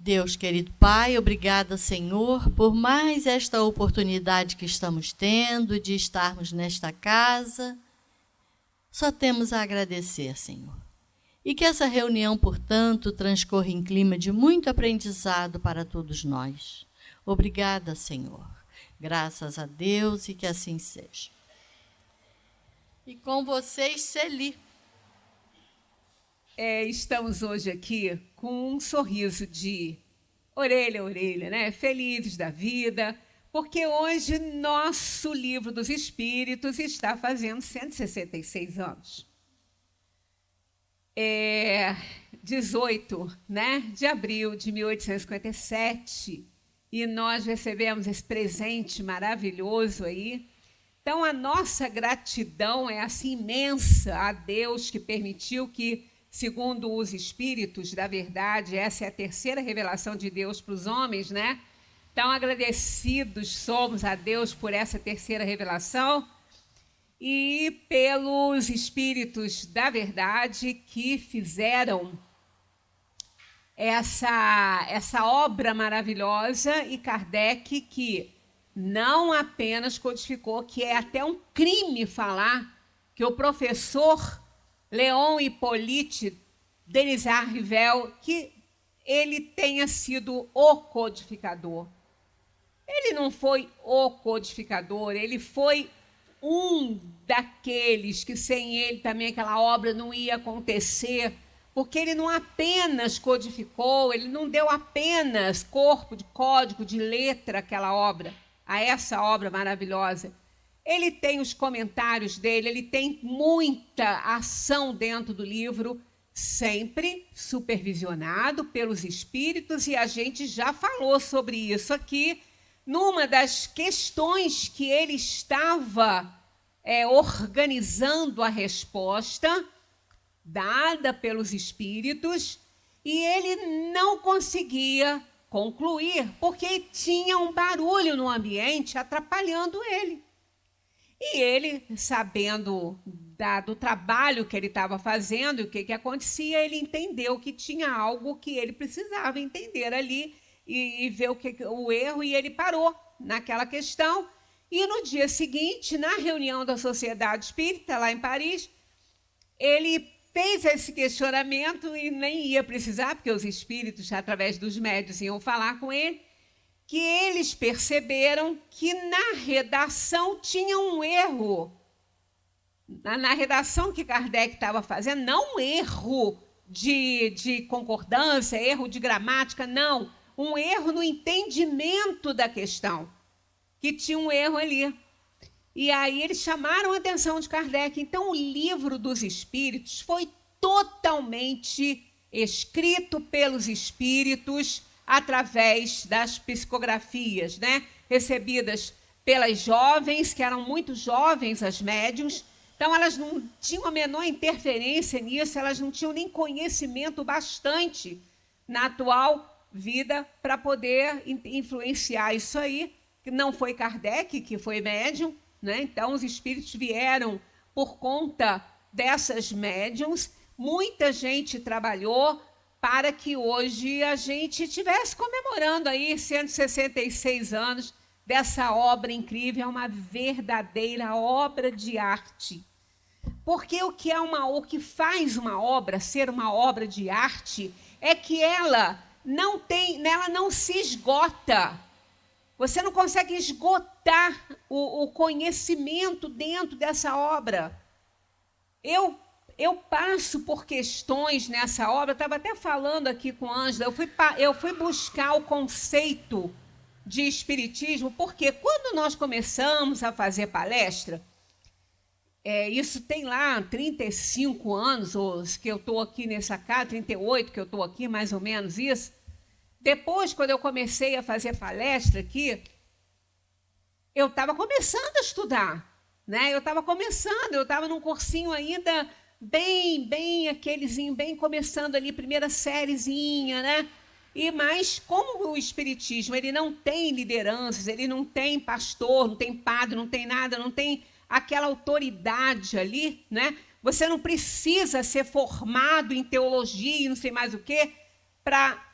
Deus, querido Pai, obrigada, Senhor, por mais esta oportunidade que estamos tendo de estarmos nesta casa. Só temos a agradecer, Senhor. E que essa reunião, portanto, transcorra em clima de muito aprendizado para todos nós. Obrigada, Senhor. Graças a Deus e que assim seja. E com vocês, Celi. Estamos hoje aqui com um sorriso de orelha a orelha, né? Felizes da vida, porque hoje nosso Livro dos Espíritos está fazendo 166 anos. 18, né, de abril de 1857, e nós recebemos esse presente maravilhoso aí. Então, a nossa gratidão é assim imensa a Deus que permitiu que, segundo os Espíritos da Verdade, essa é a terceira revelação de Deus para os homens, né? Então, agradecidos somos a Deus por essa terceira revelação e pelos Espíritos da Verdade que fizeram essa obra maravilhosa, e Kardec que não apenas codificou, que é até um crime falar que o professor Léon Hippolyte Denisard Rivel, que ele tenha sido o codificador. Ele não foi o codificador, ele foi um daqueles que sem ele também aquela obra não ia acontecer, porque ele não apenas codificou, ele não deu apenas corpo de código, de letra àquela obra, a essa obra maravilhosa. Ele tem os comentários dele, ele tem muita ação dentro do livro, sempre supervisionado pelos espíritos, e a gente já falou sobre isso aqui, numa das questões que ele estava organizando a resposta dada pelos espíritos, e ele não conseguia concluir, porque tinha um barulho no ambiente atrapalhando ele. E ele, sabendo do trabalho que ele estava fazendo e o que acontecia, ele entendeu que tinha algo que ele precisava entender ali e ver o erro, e ele parou naquela questão. E no dia seguinte, na reunião da Sociedade Espírita, lá em Paris, ele fez esse questionamento e nem ia precisar, porque os espíritos, através dos médiuns, iam falar com ele, que eles perceberam que na redação tinha um erro. Na redação que Kardec estava fazendo, não um erro de concordância, erro de gramática, não. Um erro no entendimento da questão, que tinha um erro ali. E aí eles chamaram a atenção de Kardec. Então, o Livro dos Espíritos foi totalmente escrito pelos espíritos através das psicografias, né? Recebidas pelas jovens, que eram muito jovens, as médiuns. Então, elas não tinham a menor interferência nisso, elas não tinham nem conhecimento bastante na atual vida para poder influenciar isso aí. Não foi Kardec que foi médium, né? Então, os espíritos vieram por conta dessas médiums. Muita gente trabalhou para que hoje a gente estivesse comemorando aí 166 anos dessa obra incrível, é uma verdadeira obra de arte. Porque o que faz uma obra ser uma obra de arte é que ela não se esgota. Você não consegue esgotar o conhecimento dentro dessa obra. Eu passo por questões nessa obra, estava até falando aqui com a Ângela, eu fui buscar o conceito de espiritismo, porque quando nós começamos a fazer palestra, isso tem lá 35 anos que eu estou aqui nessa casa, 38 que eu estou aqui, mais ou menos isso. Depois, quando eu comecei a fazer palestra aqui, eu estava começando a estudar, né? Eu estava num cursinho ainda bem aquelezinho, bem começando ali, primeira sériezinha, né? Mas como o espiritismo, ele não tem lideranças, ele não tem pastor, não tem padre, não tem nada, não tem aquela autoridade ali, né? Você não precisa ser formado em teologia e não sei mais o quê para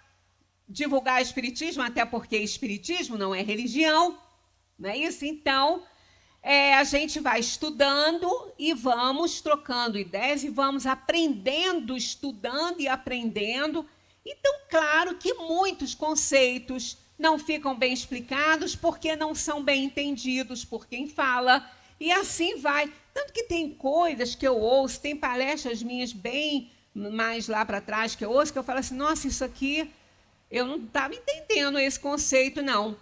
divulgar espiritismo, até porque espiritismo não é religião, não é isso? Então, a gente vai estudando e vamos trocando ideias e vamos aprendendo, estudando e aprendendo. Então, claro que muitos conceitos não ficam bem explicados porque não são bem entendidos por quem fala, e assim vai. Tanto que tem coisas que eu ouço, tem palestras minhas bem mais lá para trás que eu ouço, que eu falo assim, nossa, isso aqui eu não estava entendendo esse conceito, não.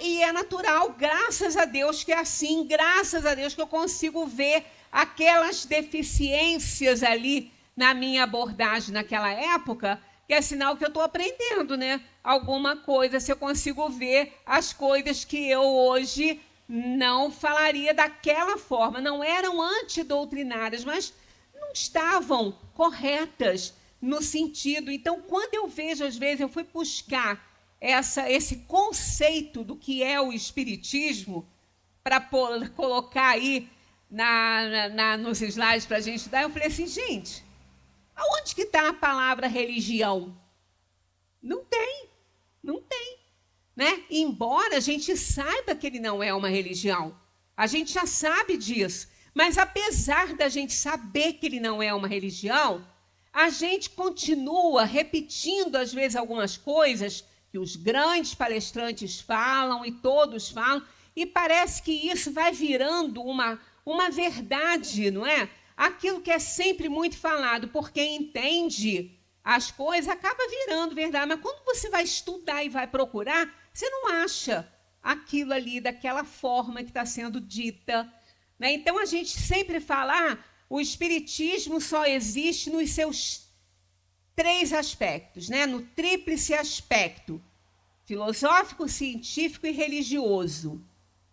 E é natural, graças a Deus que é assim, graças a Deus que eu consigo ver aquelas deficiências ali na minha abordagem naquela época, que é sinal que eu estou aprendendo, né? Alguma coisa, se eu consigo ver as coisas que eu hoje não falaria daquela forma. Não eram antidoutrinárias, mas não estavam corretas no sentido. Então, quando eu vejo, às vezes, eu fui buscar esse conceito do que é o espiritismo para colocar aí nos slides para a gente estudar, eu falei assim, gente, aonde que está a palavra religião? Não tem, não tem. Né? Embora a gente saiba que ele não é uma religião, a gente já sabe disso, mas apesar da gente saber que ele não é uma religião, a gente continua repetindo, às vezes, algumas coisas que os grandes palestrantes falam e todos falam, e parece que isso vai virando uma verdade, não é? Aquilo que é sempre muito falado por quem entende as coisas acaba virando verdade, mas quando você vai estudar e vai procurar, você não acha aquilo ali daquela forma que está sendo dita. Né? Então, a gente sempre fala, o espiritismo só existe nos seus 3 aspectos, né? No tríplice aspecto, filosófico, científico e religioso.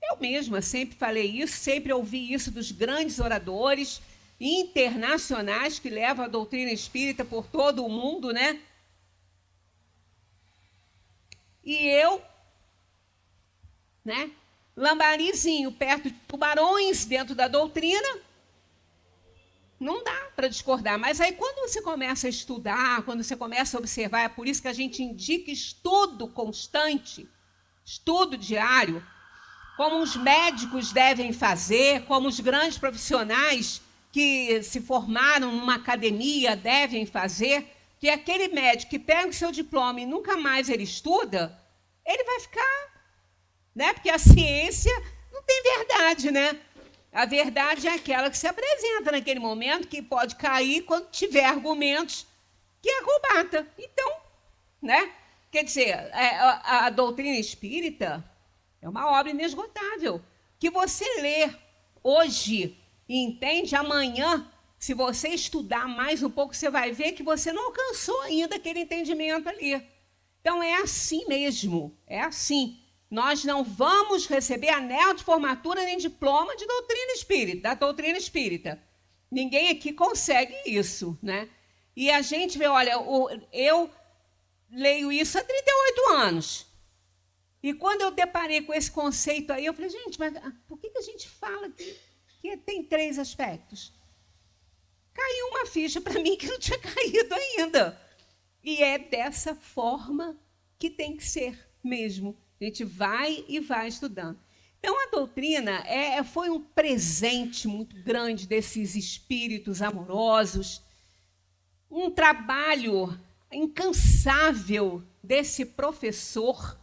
Eu mesma sempre falei isso, sempre ouvi isso dos grandes oradores internacionais que levam a doutrina espírita por todo o mundo, né? E eu, né, lambarizinho perto de tubarões dentro da doutrina, não dá para discordar. Mas aí quando você começa a estudar, quando você começa a observar, é por isso que a gente indica estudo constante, estudo diário, como os médicos devem fazer, como os grandes profissionais que se formaram numa academia devem fazer, que aquele médico que pega o seu diploma e nunca mais ele estuda, ele vai ficar, né? Porque a ciência não tem verdade, né? A verdade é aquela que se apresenta naquele momento, que pode cair quando tiver argumentos que a combata. Então, né? Quer dizer, a doutrina espírita é uma obra inesgotável, que você lê hoje e entende, amanhã, se você estudar mais um pouco, você vai ver que você não alcançou ainda aquele entendimento ali. Então, é assim mesmo, é assim. Nós não vamos receber anel de formatura nem diploma de doutrina espírita, da doutrina espírita. Ninguém aqui consegue isso, né? E a gente vê, olha, eu leio isso há 38 anos. E quando eu deparei com esse conceito aí, eu falei, gente, mas por que a gente fala que tem 3 aspectos? Caiu uma ficha para mim que não tinha caído ainda. E é dessa forma que tem que ser mesmo. A gente vai e vai estudando. Então, a doutrina foi um presente muito grande desses espíritos amorosos, um trabalho incansável desse professor,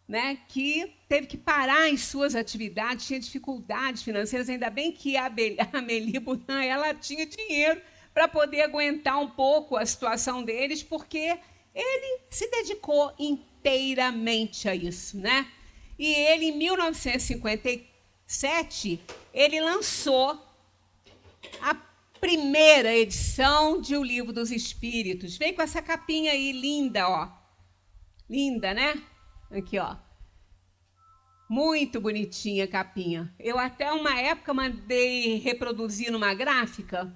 né, que teve que parar as suas atividades, tinha dificuldades financeiras, ainda bem que a Amélie Boudin, ela tinha dinheiro para poder aguentar um pouco a situação deles, porque ele se dedicou inteiramente a isso, né? E ele, em 1957, ele lançou a primeira edição de O Livro dos Espíritos. Veio com essa capinha aí, linda, ó. Linda, né? Aqui, ó. Muito bonitinha a capinha. Eu até uma época mandei reproduzir numa gráfica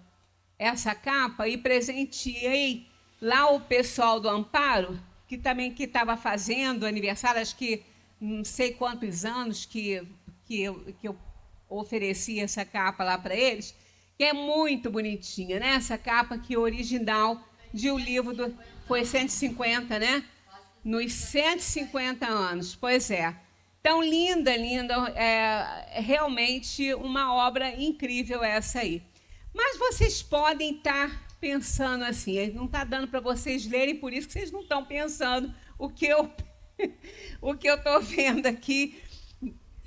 essa capa e presenteei lá o pessoal do Amparo, que também estava fazendo aniversário, acho que não sei quantos anos que eu ofereci essa capa lá para eles, que é muito bonitinha, né? Essa capa aqui original de O Livro do... Foi 150, né? Nos 150 anos, pois é. Tão linda, linda, é realmente uma obra incrível essa aí. Mas vocês podem estar pensando assim, não está dando para vocês lerem, por isso que vocês não estão pensando o que eu estou vendo aqui,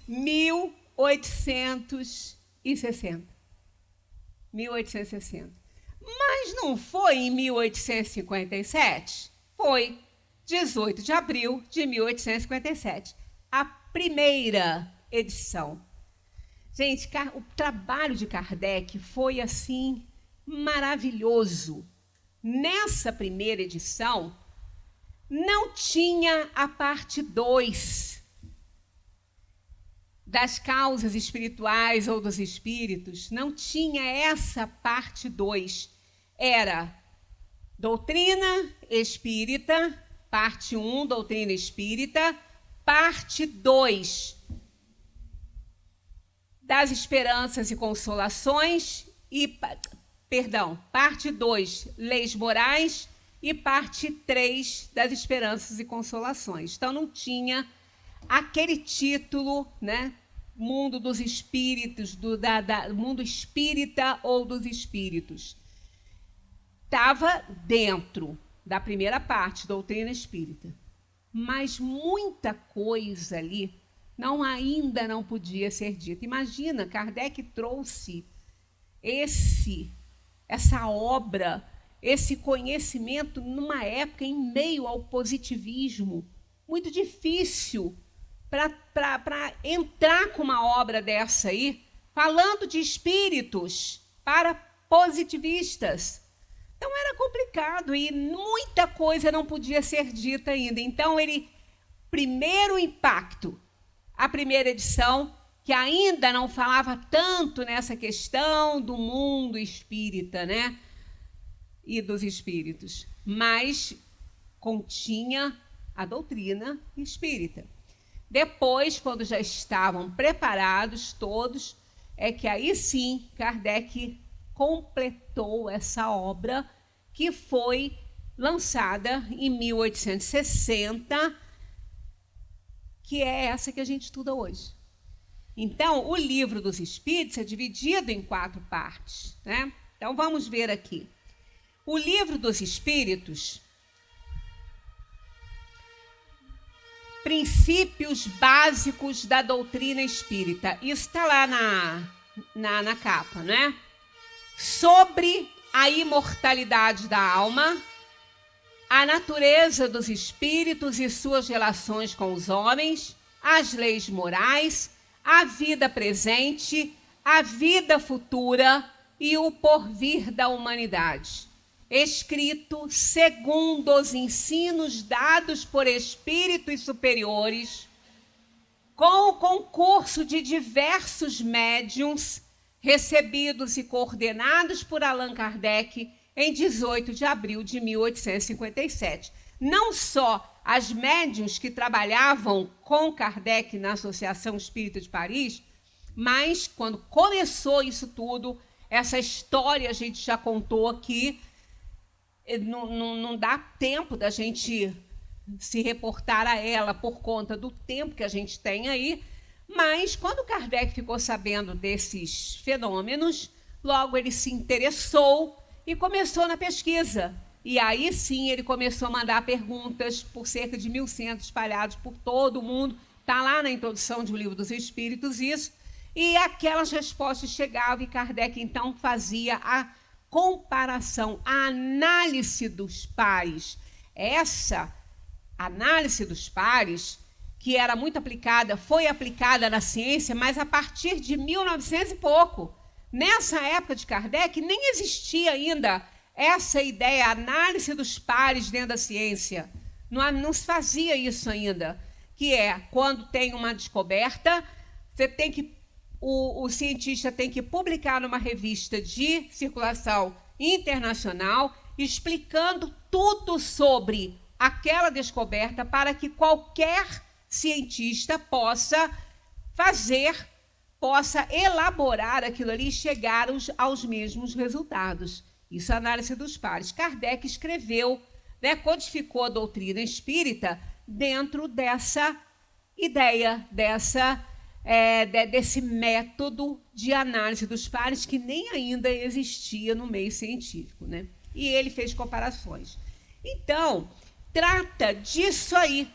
1860. 1860. Mas não foi em 1857? Foi 18 de abril de 1857. A primeira edição. Gente, o trabalho de Kardec foi assim maravilhoso. Nessa primeira edição, não tinha a parte 2 das causas espirituais ou dos espíritos, não tinha essa parte 2. Era doutrina espírita, parte 1, doutrina espírita, parte 2, das esperanças e consolações, parte 2, leis morais, e parte 3, das esperanças e consolações. Então, não tinha aquele título, né? Mundo dos espíritos, mundo espírita ou dos espíritos. Estava dentro da primeira parte, doutrina espírita. Mas muita coisa ali ainda não podia ser dita. Imagina, Kardec trouxe essa obra, esse conhecimento numa época em meio ao positivismo, muito difícil para entrar com uma obra dessa aí, falando de espíritos para positivistas. Então era complicado e muita coisa não podia ser dita ainda. Então primeiro impacto, a primeira edição, que ainda não falava tanto nessa questão do mundo espírita, né? E dos espíritos, mas continha a doutrina espírita. Depois, quando já estavam preparados todos, é que aí sim Kardec completou essa obra, que foi lançada em 1860, que é essa que a gente estuda hoje. Então, o Livro dos Espíritos é dividido em 4 partes, né? Então, vamos ver aqui. O Livro dos Espíritos, princípios básicos da doutrina espírita. Isso está lá na capa, né? Sobre a imortalidade da alma, a natureza dos espíritos e suas relações com os homens, as leis morais, a vida presente, a vida futura e o porvir da humanidade. Escrito segundo os ensinos dados por espíritos superiores, com o concurso de diversos médiuns, recebidos e coordenados por Allan Kardec em 18 de abril de 1857. Não só as médiuns que trabalhavam com Kardec na Associação Espírita de Paris, mas quando começou isso tudo, essa história a gente já contou aqui, não dá tempo da gente se reportar a ela por conta do tempo que a gente tem aí, mas quando Kardec ficou sabendo desses fenômenos, logo ele se interessou e começou na pesquisa. E aí sim ele começou a mandar perguntas por cerca de 1.100 espalhados por todo o mundo. Está lá na introdução de O Livro dos Espíritos isso. E aquelas respostas chegavam e Kardec então fazia a comparação, a análise dos pares. Essa análise dos pares, que era muito aplicada, foi aplicada na ciência, mas a partir de 1900 e pouco. Nessa época de Kardec, nem existia ainda essa ideia, a análise dos pares dentro da ciência. Não se fazia isso ainda, que é, quando tem uma descoberta, o cientista tem que publicar numa revista de circulação internacional, explicando tudo sobre aquela descoberta para que qualquer cientista possa elaborar aquilo ali e chegar aos mesmos resultados. Isso é a análise dos pares. Kardec escreveu né, codificou a doutrina espírita dentro dessa ideia, desse método de análise dos pares que nem ainda existia no meio científico, né? E ele fez comparações. Então, trata disso aí,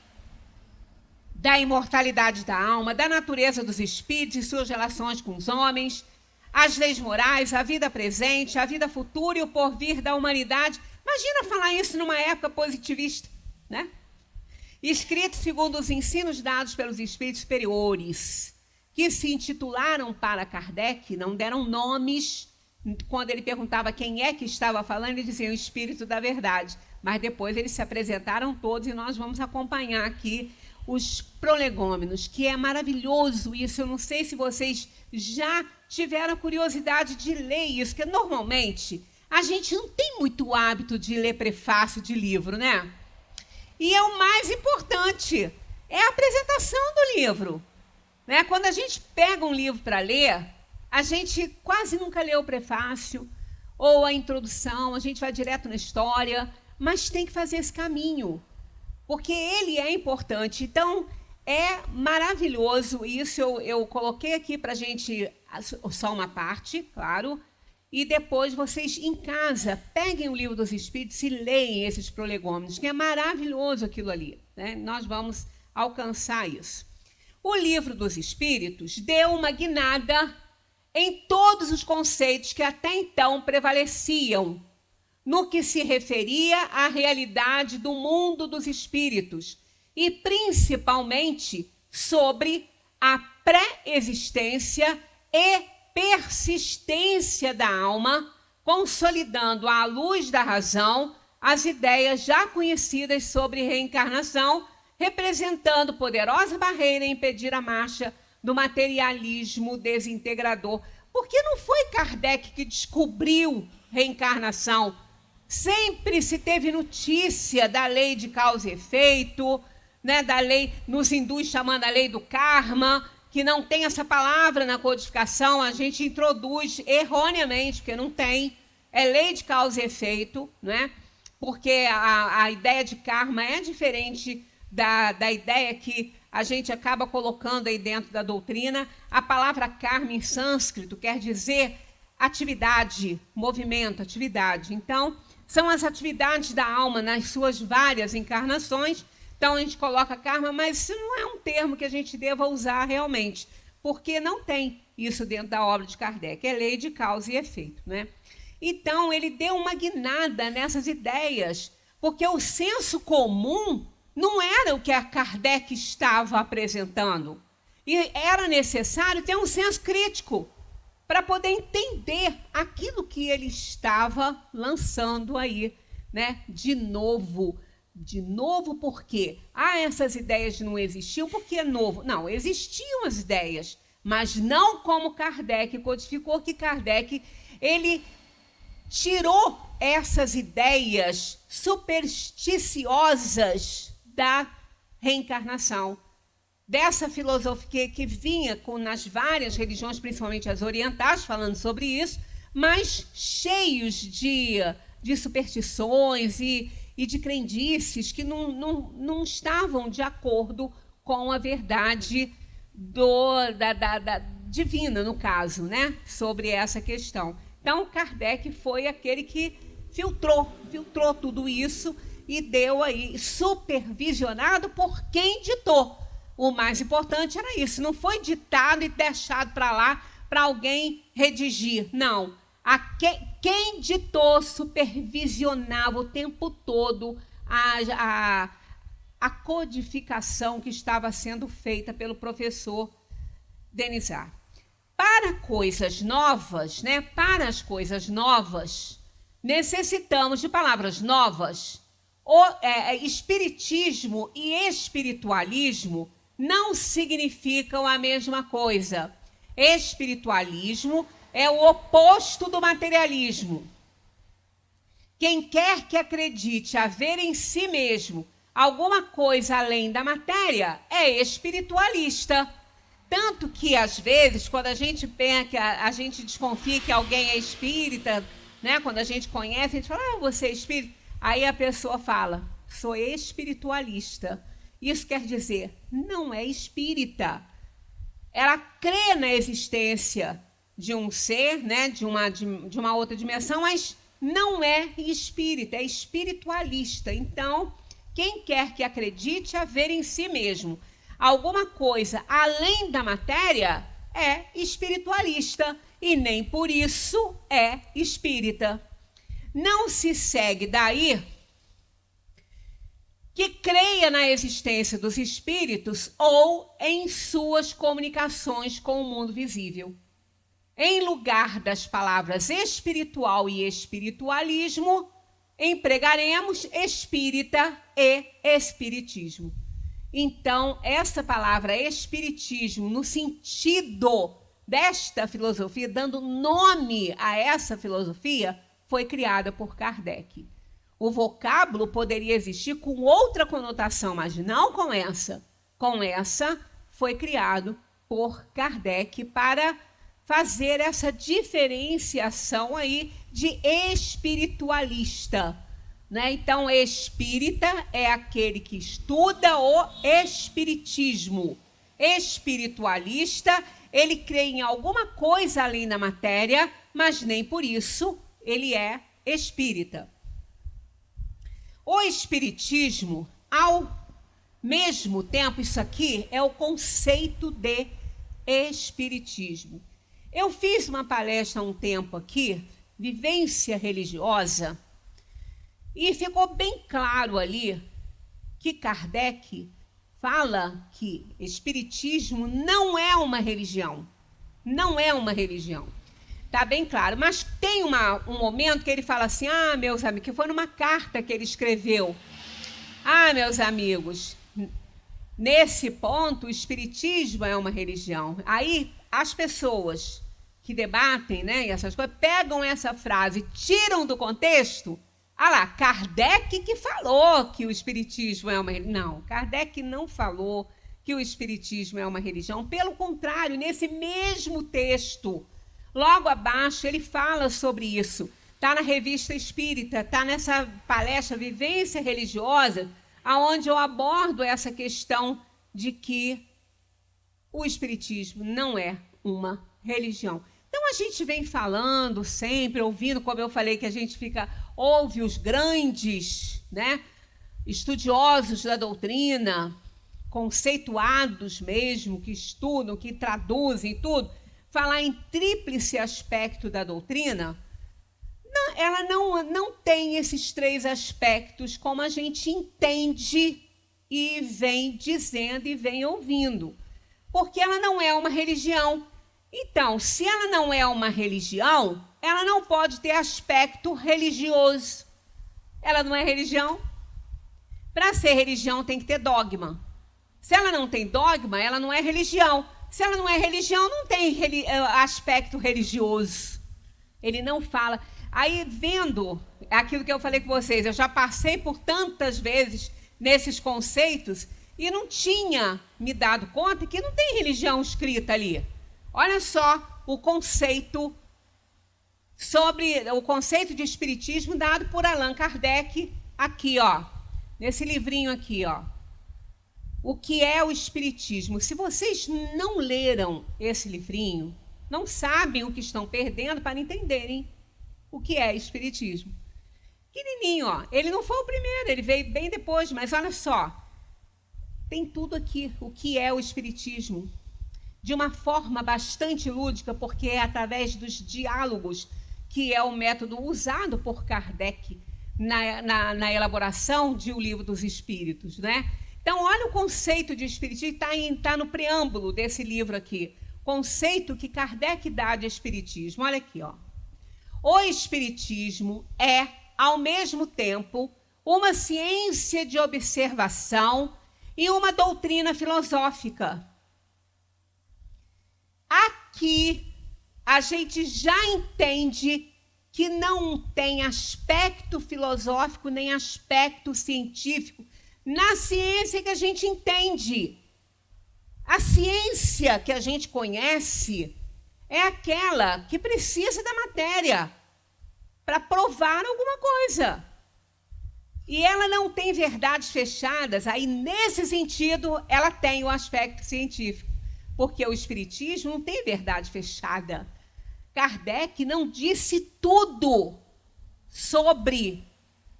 da imortalidade da alma, da natureza dos espíritos e suas relações com os homens, as leis morais, a vida presente, a vida futura e o porvir da humanidade. Imagina falar isso numa época positivista, né? Escrito segundo os ensinos dados pelos espíritos superiores, que se intitularam para Kardec, não deram nomes. Quando ele perguntava quem é que estava falando, ele dizia o Espírito da Verdade. Mas depois eles se apresentaram todos e nós vamos acompanhar aqui os prolegômenos, que é maravilhoso isso. Eu não sei se vocês já tiveram curiosidade de ler isso, porque normalmente a gente não tem muito hábito de ler prefácio de livro, né? E é o mais importante, é a apresentação do livro, né? Quando a gente pega um livro para ler, a gente quase nunca lê o prefácio ou a introdução, a gente vai direto na história, mas tem que fazer esse caminho, porque ele é importante. Então, é maravilhoso isso. Eu coloquei aqui para a gente só uma parte, claro, e depois vocês, em casa, peguem o Livro dos Espíritos e leem esses prolegômenos, que é maravilhoso aquilo ali, né? Nós vamos alcançar isso. O Livro dos Espíritos deu uma guinada em todos os conceitos que até então prevaleciam no que se referia à realidade do mundo dos espíritos e, principalmente, sobre a pré-existência e persistência da alma, consolidando à luz da razão as ideias já conhecidas sobre reencarnação, representando poderosa barreira a impedir a marcha do materialismo desintegrador. Porque não foi Kardec que descobriu reencarnação. Sempre se teve notícia da lei de causa e efeito, né, da lei, nos hindus chamando a lei do karma, que não tem essa palavra na codificação, a gente introduz erroneamente, porque não tem, é lei de causa e efeito, né? Porque a ideia de karma é diferente da ideia que a gente acaba colocando aí dentro da doutrina. A palavra karma em sânscrito quer dizer atividade, movimento, atividade. Então, são as atividades da alma nas suas várias encarnações. Então, a gente coloca karma, mas isso não é um termo que a gente deva usar realmente, porque não tem isso dentro da obra de Kardec. É lei de causa e efeito, né? Então, ele deu uma guinada nessas ideias, porque o senso comum não era o que a Kardec estava apresentando. E era necessário ter um senso crítico para poder entender aquilo que ele estava lançando aí, né? De novo, porque essas ideias não existiam, porque é novo. Não, existiam as ideias, mas não como Kardec codificou, que Kardec, ele tirou essas ideias supersticiosas da reencarnação, dessa filosofia que vinha nas várias religiões, principalmente as orientais, falando sobre isso, mas cheios de superstições e de crendices que não estavam de acordo com a verdade da divina, no caso, né? Sobre essa questão. Então, Kardec foi aquele que filtrou tudo isso e deu aí, supervisionado por quem ditou. O mais importante era isso, não foi ditado e deixado para lá para alguém redigir, não. Quem ditou supervisionava o tempo todo a codificação que estava sendo feita pelo professor Denizar. Para coisas novas, né? Para as coisas novas, necessitamos de palavras novas. Espiritismo e espiritualismo não significam a mesma coisa. Espiritualismo é o oposto do materialismo. Quem quer que acredite haver em si mesmo alguma coisa além da matéria é espiritualista. Tanto que, às vezes, quando a gente pensa, a gente desconfia que alguém é espírita, né? Quando a gente conhece, a gente fala, você é espírita. Aí a pessoa fala, sou espiritualista. Isso quer dizer, não é espírita. Ela crê na existência de um ser, né, de uma outra dimensão, mas não é espírita, é espiritualista. Então, quem quer que acredite haver em si mesmo alguma coisa além da matéria é espiritualista e nem por isso é espírita. Não se segue daí que creia na existência dos espíritos ou em suas comunicações com o mundo visível. Em lugar das palavras espiritual e espiritualismo, empregaremos espírita e espiritismo. Então, essa palavra espiritismo, no sentido desta filosofia, dando nome a essa filosofia, foi criada por Kardec. O vocábulo poderia existir com outra conotação, mas não com essa. Com essa, foi criado por Kardec para fazer essa diferenciação aí de espiritualista, né? Então, espírita é aquele que estuda o espiritismo. Espiritualista, ele crê em alguma coisa além da matéria, mas nem por isso ele é espírita. O espiritismo, ao mesmo tempo, isso aqui é o conceito de espiritismo. Eu fiz uma palestra há um tempo aqui, vivência religiosa, e ficou bem claro ali que Kardec fala que espiritismo não é uma religião. Não é uma religião. Está bem claro. Mas tem um momento que ele fala assim, meus amigos, que foi numa carta que ele escreveu. Meus amigos, nesse ponto o espiritismo é uma religião. Aí as pessoas que debatem, né, essas coisas, pegam essa frase, tiram do contexto. Lá, Kardec que falou que o espiritismo é uma religião. Não, Kardec não falou que o espiritismo é uma religião. Pelo contrário, nesse mesmo texto, logo abaixo, ele fala sobre isso. Está na Revista Espírita, está nessa palestra Vivência Religiosa, onde eu abordo essa questão de que o espiritismo não é uma religião. Então, a gente vem falando sempre, ouvindo, como eu falei, que a gente ouve os grandes, né, estudiosos da doutrina, conceituados mesmo, que estudam, que traduzem tudo, falar em tríplice aspecto da doutrina. Ela não tem esses três aspectos como a gente entende e vem dizendo e vem ouvindo, porque ela não é uma religião. Então, se ela não é uma religião, ela não pode ter aspecto religioso. Ela não é religião. Para ser religião tem que ter dogma. Se ela não tem dogma, ela não é religião. Se ela não é religião, não tem aspecto religioso. Ele não fala. Aí, vendo aquilo que eu falei com vocês, eu já passei por tantas vezes nesses conceitos e não tinha me dado conta que não tem religião escrita ali. Olha só o conceito de espiritismo dado por Allan Kardec aqui, nesse livrinho aqui, O que é o espiritismo? Se vocês não leram esse livrinho, não sabem o que estão perdendo para entenderem o que é espiritismo. Pequenininho, ele não foi o primeiro, ele veio bem depois, mas olha só, tem tudo aqui, o que é o espiritismo, de uma forma bastante lúdica, porque é através dos diálogos, que é o método usado por Kardec na elaboração de O Livro dos Espíritos, né? Então, olha o conceito de espiritismo, está no preâmbulo desse livro aqui, conceito que Kardec dá de espiritismo. Olha aqui, O espiritismo é, ao mesmo tempo, uma ciência de observação e uma doutrina filosófica. Aqui a gente já entende que não tem aspecto filosófico nem aspecto científico na ciência que a gente entende. A ciência que a gente conhece é aquela que precisa da matéria para provar alguma coisa. E ela não tem verdades fechadas, aí nesse sentido ela tem o aspecto científico, porque o espiritismo não tem verdade fechada. Kardec não disse tudo sobre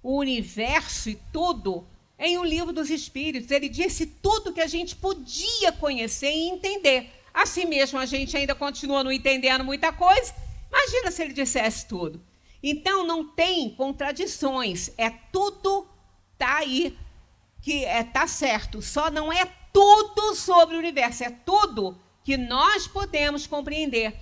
o universo e tudo em O Livro dos Espíritos. Ele disse tudo que a gente podia conhecer e entender. Assim mesmo a gente ainda continua não entendendo muita coisa. Imagina se ele dissesse tudo. Então, não tem contradições, tudo está aí, que está certo, só não é tudo sobre o universo, é tudo que nós podemos compreender.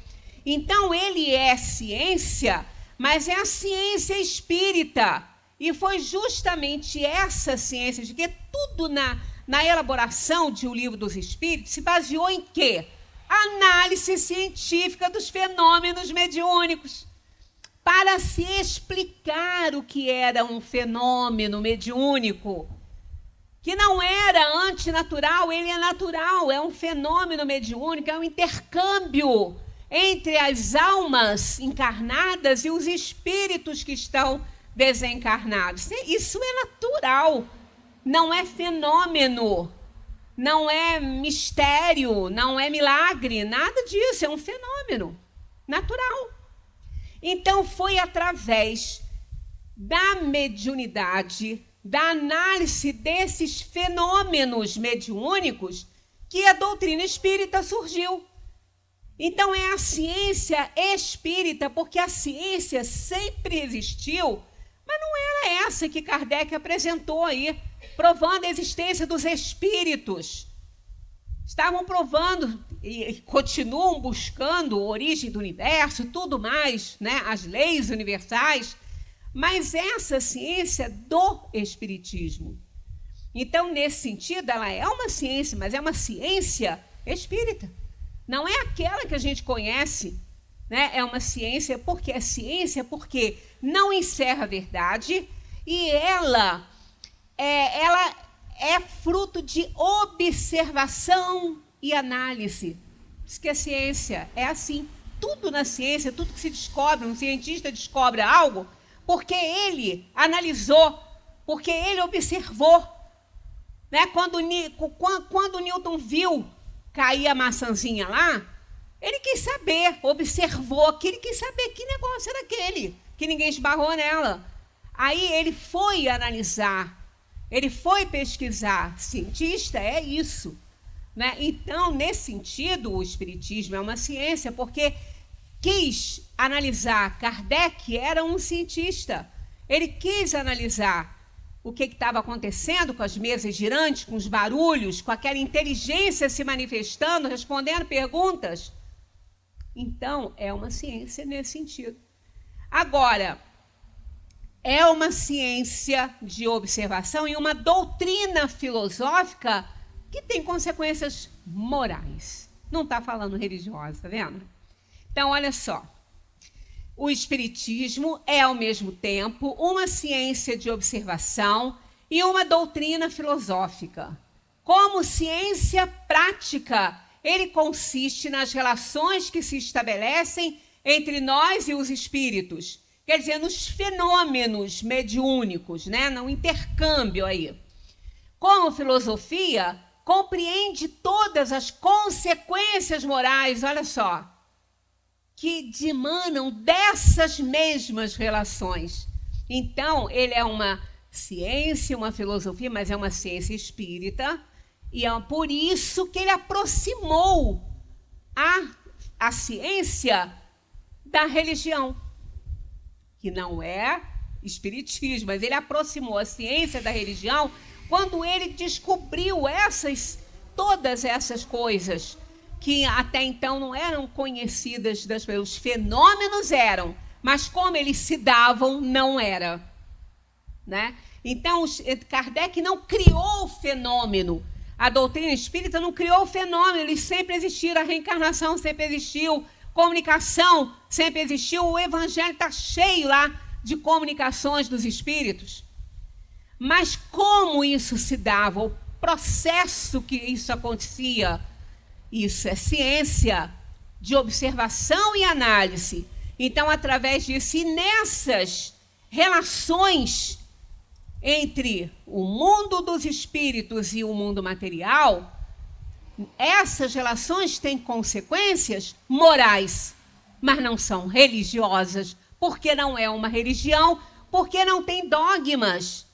Então, ele é ciência, mas é a ciência espírita, e foi justamente essa ciência, de que tudo na elaboração de O Livro dos Espíritos se baseou em quê? Análise científica dos fenômenos mediúnicos, para se explicar o que era um fenômeno mediúnico, que não era antinatural, ele é natural, é um fenômeno mediúnico, é um intercâmbio entre as almas encarnadas e os espíritos que estão desencarnados. Isso é natural, não é fenômeno, não é mistério, não é milagre, nada disso, é um fenômeno natural. Então, foi através da mediunidade, da análise desses fenômenos mediúnicos, que a doutrina espírita surgiu. Então, é a ciência espírita, porque a ciência sempre existiu, mas não era essa que Kardec apresentou aí, provando a existência dos espíritos. Estavam provando e continuam buscando a origem do universo e tudo mais, né? As leis universais, mas essa ciência do espiritismo. Então, nesse sentido, ela é uma ciência, mas é uma ciência espírita. Não é aquela que a gente conhece, né? É uma ciência porque não encerra a verdade e ela é fruto de observação e análise. Diz que a ciência é assim. Tudo na ciência, tudo que se descobre, um cientista descobre algo, porque ele analisou, porque ele observou. Né? Quando Newton viu cair a maçãzinha lá, ele quis saber, observou aquilo, quis saber que negócio era aquele, que ninguém esbarrou nela. Aí ele foi analisar, ele foi pesquisar. Cientista é isso. Né? Então, nesse sentido, o espiritismo é uma ciência, porque quis analisar. Kardec era um cientista. Ele quis analisar o que estava acontecendo com as mesas girantes, com os barulhos, com aquela inteligência se manifestando, respondendo perguntas. Então, é uma ciência nesse sentido. Agora, é uma ciência de observação e uma doutrina filosófica que tem consequências morais. Não está falando religiosa, tá vendo? Então, olha só. O espiritismo é, ao mesmo tempo, uma ciência de observação e uma doutrina filosófica. Como ciência prática, ele consiste nas relações que se estabelecem entre nós e os espíritos. Quer dizer, nos fenômenos mediúnicos, né? No intercâmbio aí. Como filosofia, compreende todas as consequências morais, olha só, que dimanam dessas mesmas relações. Então, ele é uma ciência, uma filosofia, mas é uma ciência espírita, e é por isso que ele aproximou a ciência da religião, que não é espiritismo, mas ele aproximou a ciência da religião quando ele descobriu todas essas coisas que até então não eram conhecidas das pessoas. Os fenômenos eram, mas como eles se davam, não era. Né? Então, Kardec não criou o fenômeno. A doutrina espírita não criou o fenômeno, eles sempre existiram, a reencarnação sempre existiu, comunicação sempre existiu, o evangelho está cheio lá de comunicações dos espíritos. Mas como isso se dava, o processo que isso acontecia, isso é ciência de observação e análise. Então, através disso, e nessas relações entre o mundo dos espíritos e o mundo material, essas relações têm consequências morais, mas não são religiosas, porque não é uma religião, porque não tem dogmas,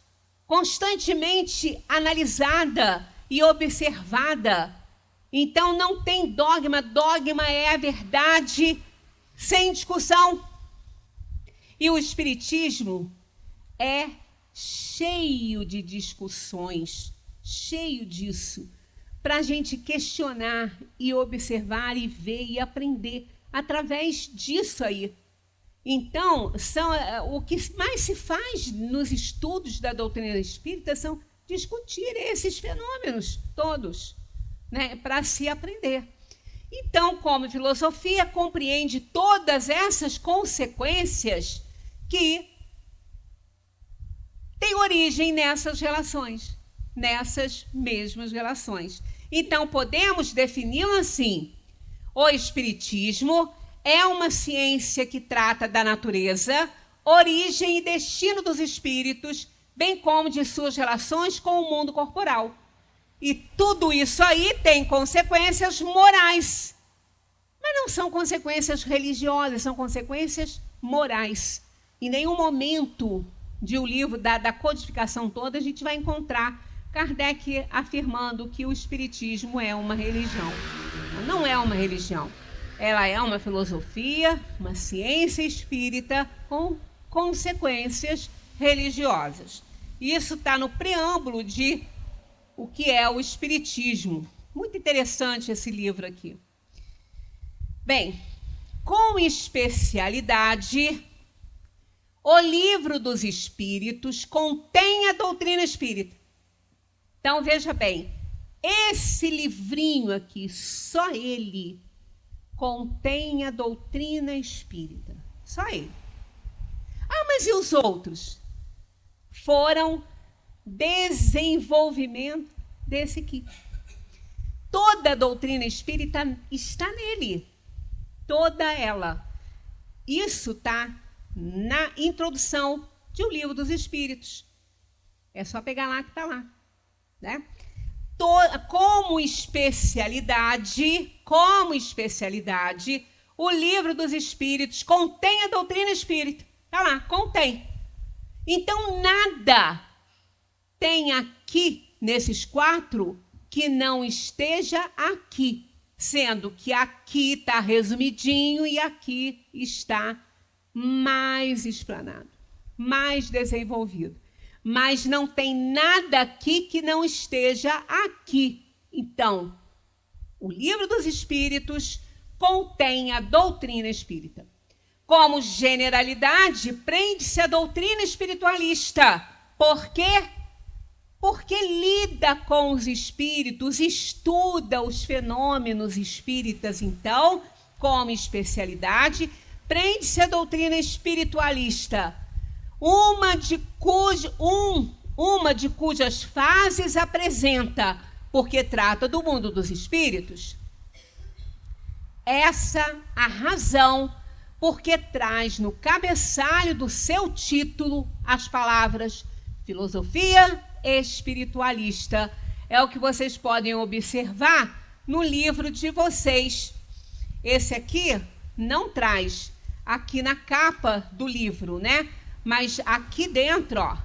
constantemente analisada e observada. Então não tem dogma, dogma é a verdade sem discussão. E o Espiritismo é cheio de discussões, cheio disso, para a gente questionar e observar e ver e aprender através disso aí. Então, o que mais se faz nos estudos da doutrina espírita são discutir esses fenômenos todos, né, para se aprender. Então, como filosofia, compreende todas essas consequências que têm origem nessas relações, nessas mesmas relações. Então, podemos defini-lo assim: o Espiritismo é uma ciência que trata da natureza, origem e destino dos espíritos, bem como de suas relações com o mundo corporal. E tudo isso aí tem consequências morais. Mas não são consequências religiosas, são consequências morais. Em nenhum momento de o livro, da codificação toda, a gente vai encontrar Kardec afirmando que o Espiritismo é uma religião. Não é uma religião. Ela é uma filosofia, uma ciência espírita com consequências religiosas. Isso está no preâmbulo de o que é o Espiritismo. Muito interessante esse livro aqui. Bem, com especialidade, o Livro dos Espíritos contém a doutrina espírita. Então, veja bem, esse livrinho aqui, só ele, contém a doutrina espírita. Só ele. Ah, mas e os outros? Foram desenvolvimento desse aqui. Toda a doutrina espírita está nele. Toda ela. Isso está na introdução de O Livro dos Espíritos. É só pegar lá que está lá, né? Como especialidade, o Livro dos Espíritos contém a doutrina espírita. Está lá, contém. Então, nada tem aqui, nesses 4, que não esteja aqui, sendo que aqui está resumidinho e aqui está mais explanado, mais desenvolvido. Mas não tem nada aqui que não esteja aqui. Então, o Livro dos Espíritos contém a doutrina espírita. Como generalidade, prende-se à doutrina espiritualista. Por quê? Porque lida com os espíritos, estuda os fenômenos espíritas. Então, como especialidade, prende-se à doutrina espiritualista. Uma de cujas fases apresenta, porque trata do mundo dos espíritos. Essa a razão porque traz no cabeçalho do seu título as palavras filosofia espiritualista. É o que vocês podem observar no livro de vocês. Esse aqui não traz aqui na capa do livro, né? Mas aqui dentro, ó,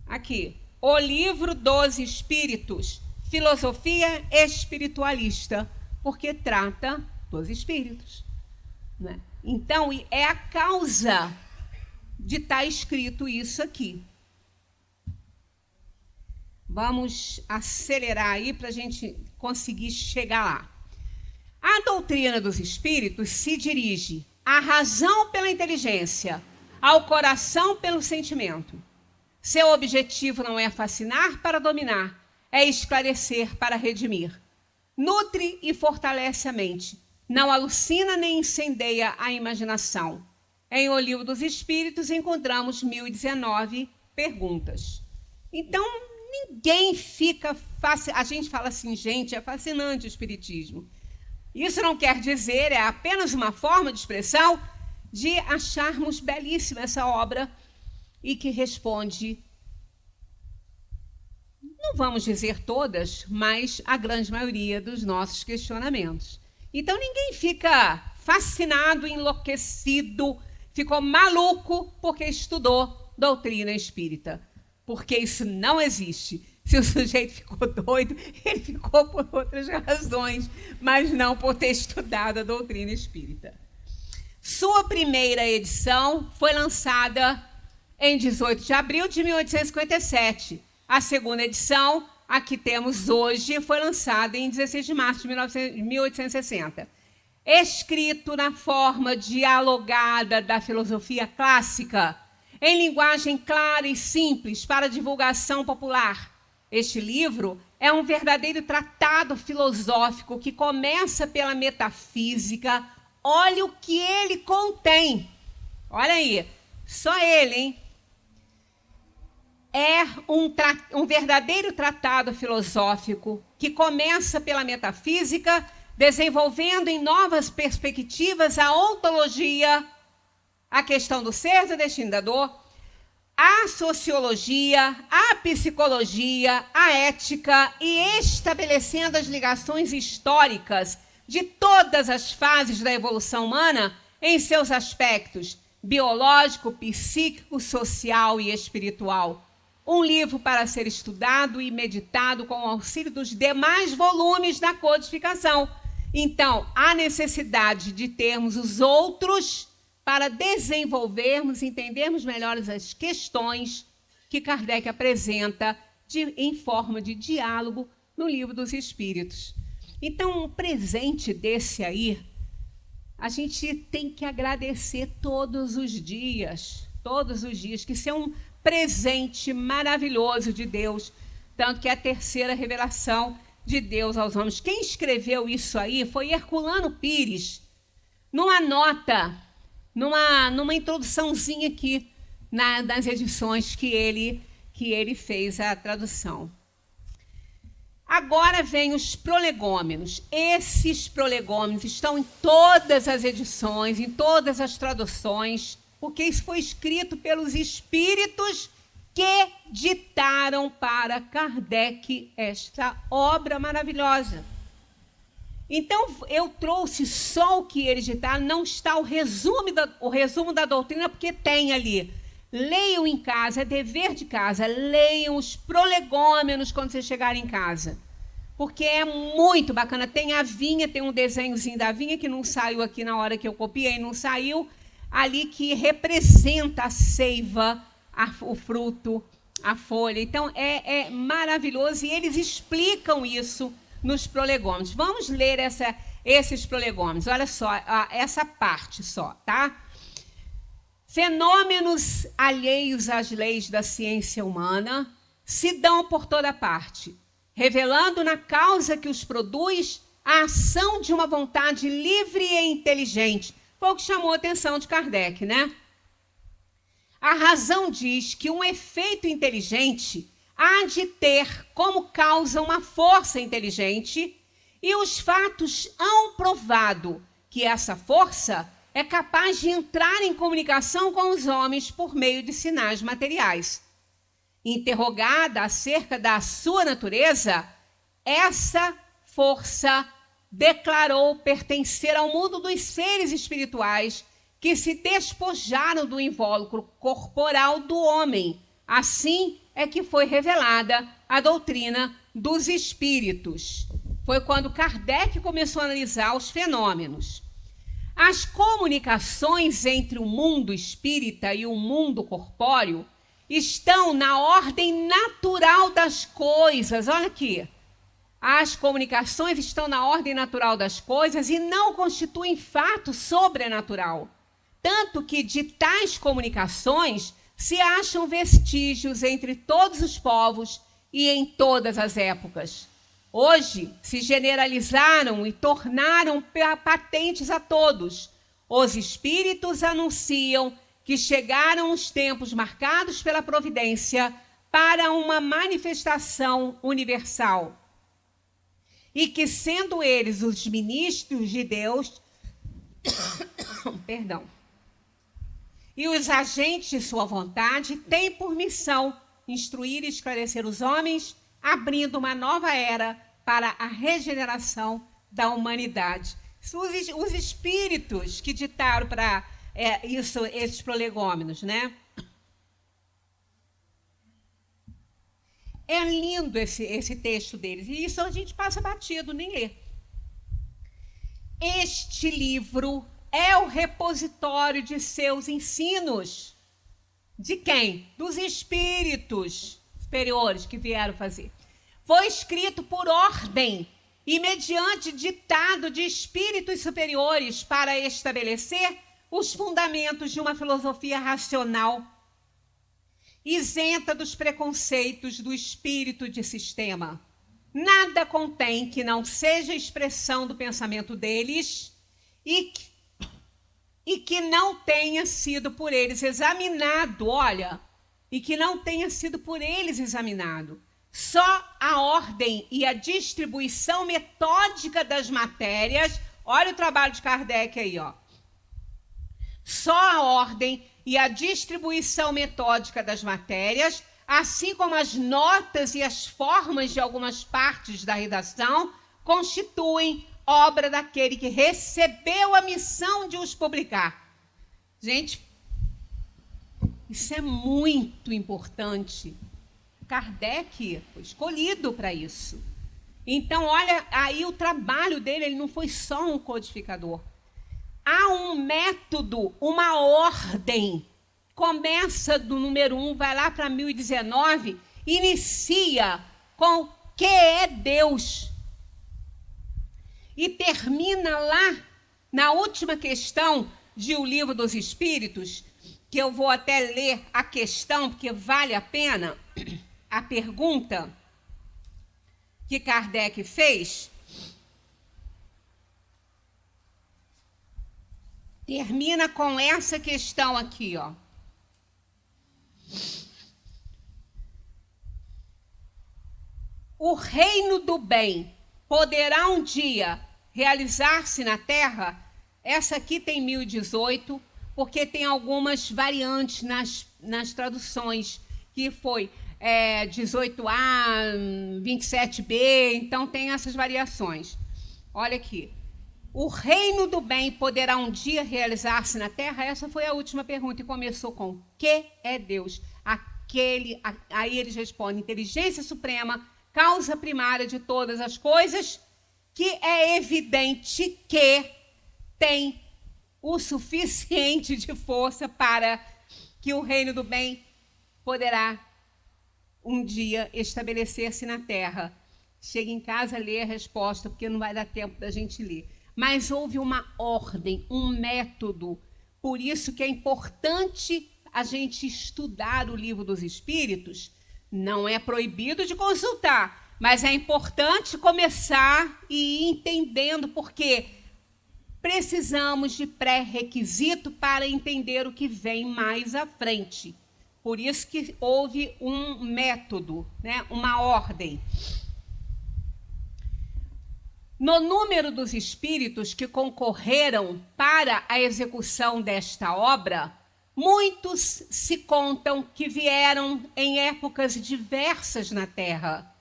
aqui, O Livro dos Espíritos, filosofia espiritualista, porque trata dos espíritos, né? Então, é a causa de estar escrito isso aqui. Vamos acelerar aí para a gente conseguir chegar lá. A doutrina dos espíritos se dirige à razão pela inteligência, ao coração pelo sentimento. Seu objetivo não é fascinar para dominar, é esclarecer para redimir. Nutre e fortalece a mente, não alucina nem incendeia a imaginação. Em O Livro dos Espíritos encontramos 1019 perguntas. Então, ninguém fica... A gente fala assim, gente, é fascinante o espiritismo. Isso não quer dizer, é apenas uma forma de expressão de acharmos belíssima essa obra e que responde não vamos dizer todas, mas a grande maioria dos nossos questionamentos. Então ninguém fica fascinado, enlouquecido, ficou maluco porque estudou doutrina espírita. Porque isso não existe. Se o sujeito ficou doido, ele ficou por outras razões, mas não por ter estudado a doutrina espírita. Sua primeira edição foi lançada em 18 de abril de 1857. A segunda edição, a que temos hoje, foi lançada em 16 de março de 1860. Escrito na forma dialogada da filosofia clássica, em linguagem clara e simples para divulgação popular. Este livro é um verdadeiro tratado filosófico que começa pela metafísica. Olha o que ele contém. Olha aí, só ele, hein? É um verdadeiro tratado filosófico que começa pela metafísica, desenvolvendo em novas perspectivas a ontologia, a questão do ser, do destino, da dor, a sociologia, a psicologia, a ética e estabelecendo as ligações históricas de todas as fases da evolução humana em seus aspectos biológico, psíquico, social e espiritual. Um livro para ser estudado e meditado com o auxílio dos demais volumes da codificação. Então, há necessidade de termos os outros para desenvolvermos, entendermos melhor as questões que Kardec apresenta em forma de diálogo no Livro dos Espíritos. Então, um presente desse aí, a gente tem que agradecer todos os dias, que isso é um presente maravilhoso de Deus, tanto que é a terceira revelação de Deus aos homens. Quem escreveu isso aí foi Herculano Pires, numa nota, numa introduçãozinha aqui nas edições que ele fez a tradução. Agora vem os prolegômenos. Esses prolegômenos estão em todas as edições, em todas as traduções, porque isso foi escrito pelos espíritos que ditaram para Kardec esta obra maravilhosa. Então, eu trouxe só o que eles ditaram, não está o resumo da doutrina, porque tem ali. Leiam em casa, é dever de casa, leiam os prolegômenos quando vocês chegarem em casa, porque é muito bacana. Tem a vinha, tem um desenhozinho da vinha que não saiu aqui na hora que eu copiei, não saiu, ali que representa a seiva, o fruto, a folha. Então, é maravilhoso e eles explicam isso nos prolegômenos. Vamos ler esses prolegômenos. Olha só, essa parte só, tá? Fenômenos alheios às leis da ciência humana se dão por toda parte, revelando na causa que os produz a ação de uma vontade livre e inteligente. Foi o que chamou a atenção de Kardec, né? A razão diz que um efeito inteligente há de ter como causa uma força inteligente, e os fatos hão provado que essa força é capaz de entrar em comunicação com os homens por meio de sinais materiais. Interrogada acerca da sua natureza, essa força declarou pertencer ao mundo dos seres espirituais que se despojaram do invólucro corporal do homem. Assim é que foi revelada a doutrina dos espíritos. Foi quando Kardec começou a analisar os fenômenos. As comunicações entre o mundo espírita e o mundo corpóreo estão na ordem natural das coisas. Olha aqui. As comunicações estão na ordem natural das coisas e não constituem fato sobrenatural. Tanto que de tais comunicações se acham vestígios entre todos os povos e em todas as épocas. Hoje se generalizaram e tornaram patentes a todos. Os espíritos anunciam que chegaram os tempos marcados pela providência para uma manifestação universal. E que, sendo eles os ministros de Deus, e os agentes de sua vontade, têm por missão instruir e esclarecer os homens abrindo uma nova era para a regeneração da humanidade. Os espíritos que ditaram para esses prolegômenos, né? É lindo esse texto deles, e isso a gente passa batido, nem lê. Este livro é o repositório de seus ensinos. De quem? Dos espíritos superiores que vieram fazer. Foi escrito por ordem e mediante ditado de espíritos superiores para estabelecer os fundamentos de uma filosofia racional, isenta dos preconceitos do espírito de sistema. Nada contém que não seja expressão do pensamento deles e que não tenha sido por eles examinado, olha, e que não tenha sido por eles examinado. Só a ordem e a distribuição metódica das matérias, olha o trabalho de Kardec aí, ó. Só a ordem e a distribuição metódica das matérias, assim como as notas e as formas de algumas partes da redação, constituem obra daquele que recebeu a missão de os publicar. Gente, isso é muito importante. Kardec foi escolhido para isso. Então, olha, aí o trabalho dele, ele não foi só um codificador. Há um método, uma ordem. Começa do número 1, vai lá para 1019, inicia com o que é Deus. E termina lá, na última questão de O Livro dos Espíritos, que eu vou até ler a questão, porque vale a pena, a pergunta que Kardec fez. Termina com essa questão aqui, ó. O reino do bem poderá um dia realizar-se na Terra? Essa aqui tem 1018, porque tem algumas variantes nas traduções, que foi 18A, 27B, então tem essas variações. Olha aqui. O reino do bem poderá um dia realizar-se na Terra? Essa foi a última pergunta e começou com: que é Deus? Aí eles respondem: inteligência suprema, causa primária de todas as coisas, que é evidente que tem o suficiente de força para que o reino do bem poderá um dia estabelecer-se na Terra. Chega em casa, lê a resposta, porque não vai dar tempo da gente ler. Mas houve uma ordem, um método. Por isso que é importante a gente estudar o Livro dos Espíritos. Não é proibido de consultar, mas é importante começar e ir entendendo, porque precisamos de pré-requisito para entender o que vem mais à frente. Por isso que houve um método, né? Uma ordem. No número dos espíritos que concorreram para a execução desta obra, muitos se contam que viveram em épocas diversas na Terra,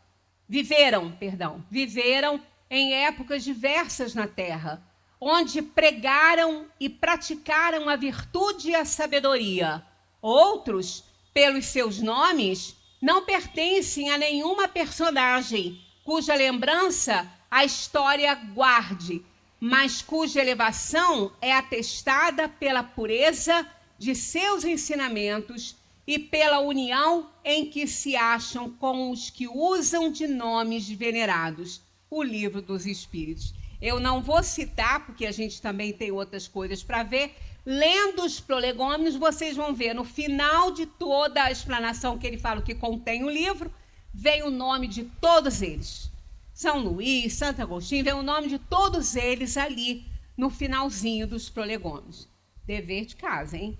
onde pregaram e praticaram a virtude e a sabedoria. Outros, pelos seus nomes, não pertencem a nenhuma personagem cuja lembrança a história guarde, mas cuja elevação é atestada pela pureza de seus ensinamentos e pela união em que se acham com os que usam de nomes venerados. O Livro dos Espíritos. Eu não vou citar, porque a gente também tem outras coisas para ver. Lendo os prolegômenos, vocês vão ver, no final de toda a explanação que ele fala que contém o livro, vem o nome de todos eles. São Luís, Santo Agostinho, vem o nome de todos eles ali, no finalzinho dos prolegômenos. Dever de casa, hein?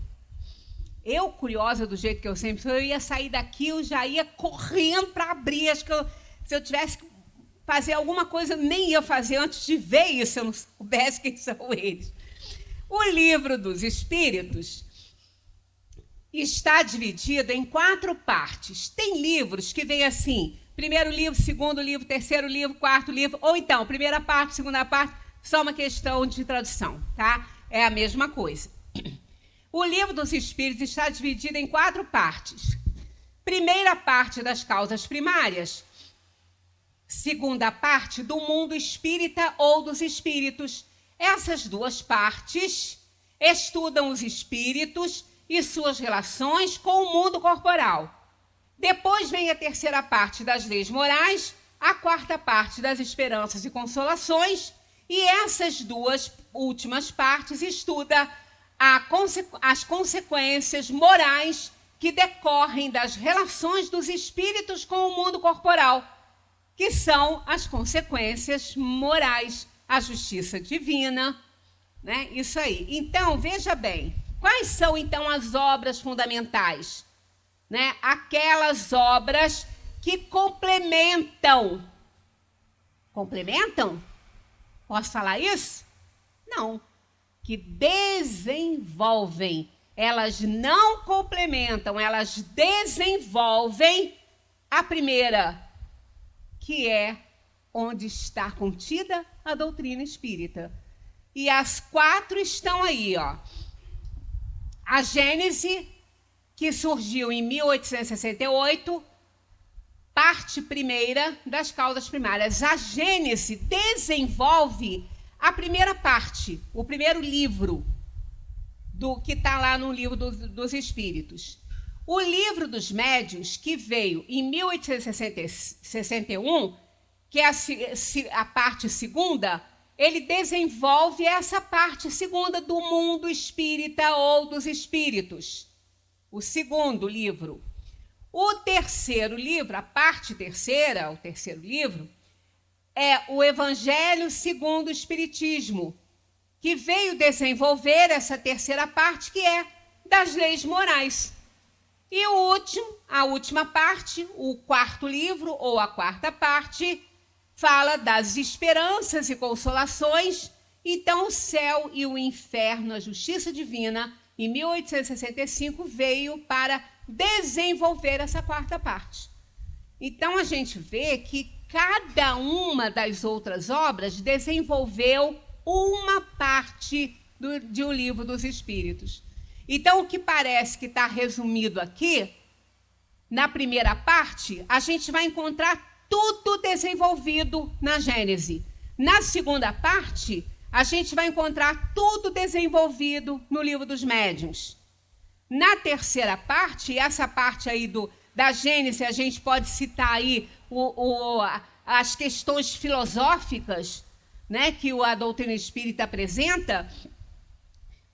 Eu, curiosa do jeito que eu sempre sou, eu ia sair daqui, eu já ia correndo para abrir. Acho que se eu tivesse que fazer alguma coisa, eu nem ia fazer antes de ver isso, se eu não soubesse quem são eles. O Livro dos Espíritos está dividido em 4 partes. Tem livros que vêm assim, primeiro livro, segundo livro, terceiro livro, quarto livro, ou então, primeira parte, segunda parte, só uma questão de tradução, tá? É a mesma coisa. O livro dos Espíritos está dividido em 4 partes. Primeira parte das causas primárias. Segunda parte do mundo espírita ou dos espíritos. Essas 2 partes estudam os espíritos e suas relações com o mundo corporal. Depois vem a terceira parte das leis morais, a quarta parte das esperanças e consolações, e essas 2 últimas partes estudam as consequências morais que decorrem das relações dos espíritos com o mundo corporal, que são as consequências morais, a justiça divina, né? Isso aí. Então, veja bem, quais são então as obras fundamentais? Né? Aquelas obras que complementam. Complementam? Posso falar isso? Não. Que desenvolvem. Elas não complementam, elas desenvolvem a primeira, que é onde está contida a doutrina espírita. E as 4 estão aí, ó. A Gênese, que surgiu em 1868, parte primeira das causas primárias. A Gênese desenvolve a primeira parte, o primeiro livro do que está lá no livro dos Espíritos. O livro dos Médiuns, que veio em 1861, que é a parte segunda, ele desenvolve essa parte segunda do mundo espírita ou dos espíritos. O segundo livro. O terceiro livro, a parte terceira, o terceiro livro, é o Evangelho segundo o Espiritismo, que veio desenvolver essa terceira parte, que é das leis morais. E a última parte, o quarto livro, ou a quarta parte, fala das esperanças e consolações. Então, o céu e o inferno, a justiça divina, em 1865, veio para desenvolver essa quarta parte. Então, a gente vê que cada uma das outras obras desenvolveu uma parte de O Livro dos Espíritos. Então, o que parece que está resumido aqui, na primeira parte, a gente vai encontrar tudo desenvolvido na Gênese. Na segunda parte, a gente vai encontrar tudo desenvolvido no Livro dos Médiuns. Na terceira parte, essa parte aí da Gênese, a gente pode citar aí as questões filosóficas, né, que a doutrina espírita apresenta.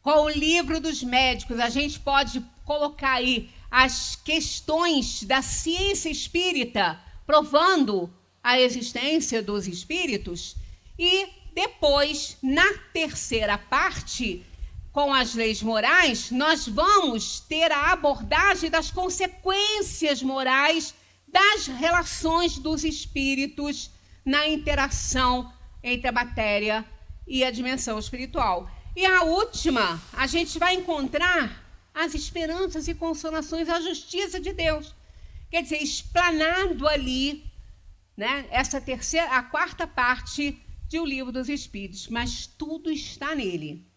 Com o Livro dos Médicos, a gente pode colocar aí as questões da ciência espírita, provando a existência dos espíritos. E depois, na terceira parte, com as leis morais, nós vamos ter a abordagem das consequências morais das relações dos espíritos na interação entre a matéria e a dimensão espiritual. E a última, a gente vai encontrar as esperanças e consolações, a justiça de Deus. Quer dizer, explanado ali, né, a quarta parte de O Livro dos Espíritos, mas tudo está nele.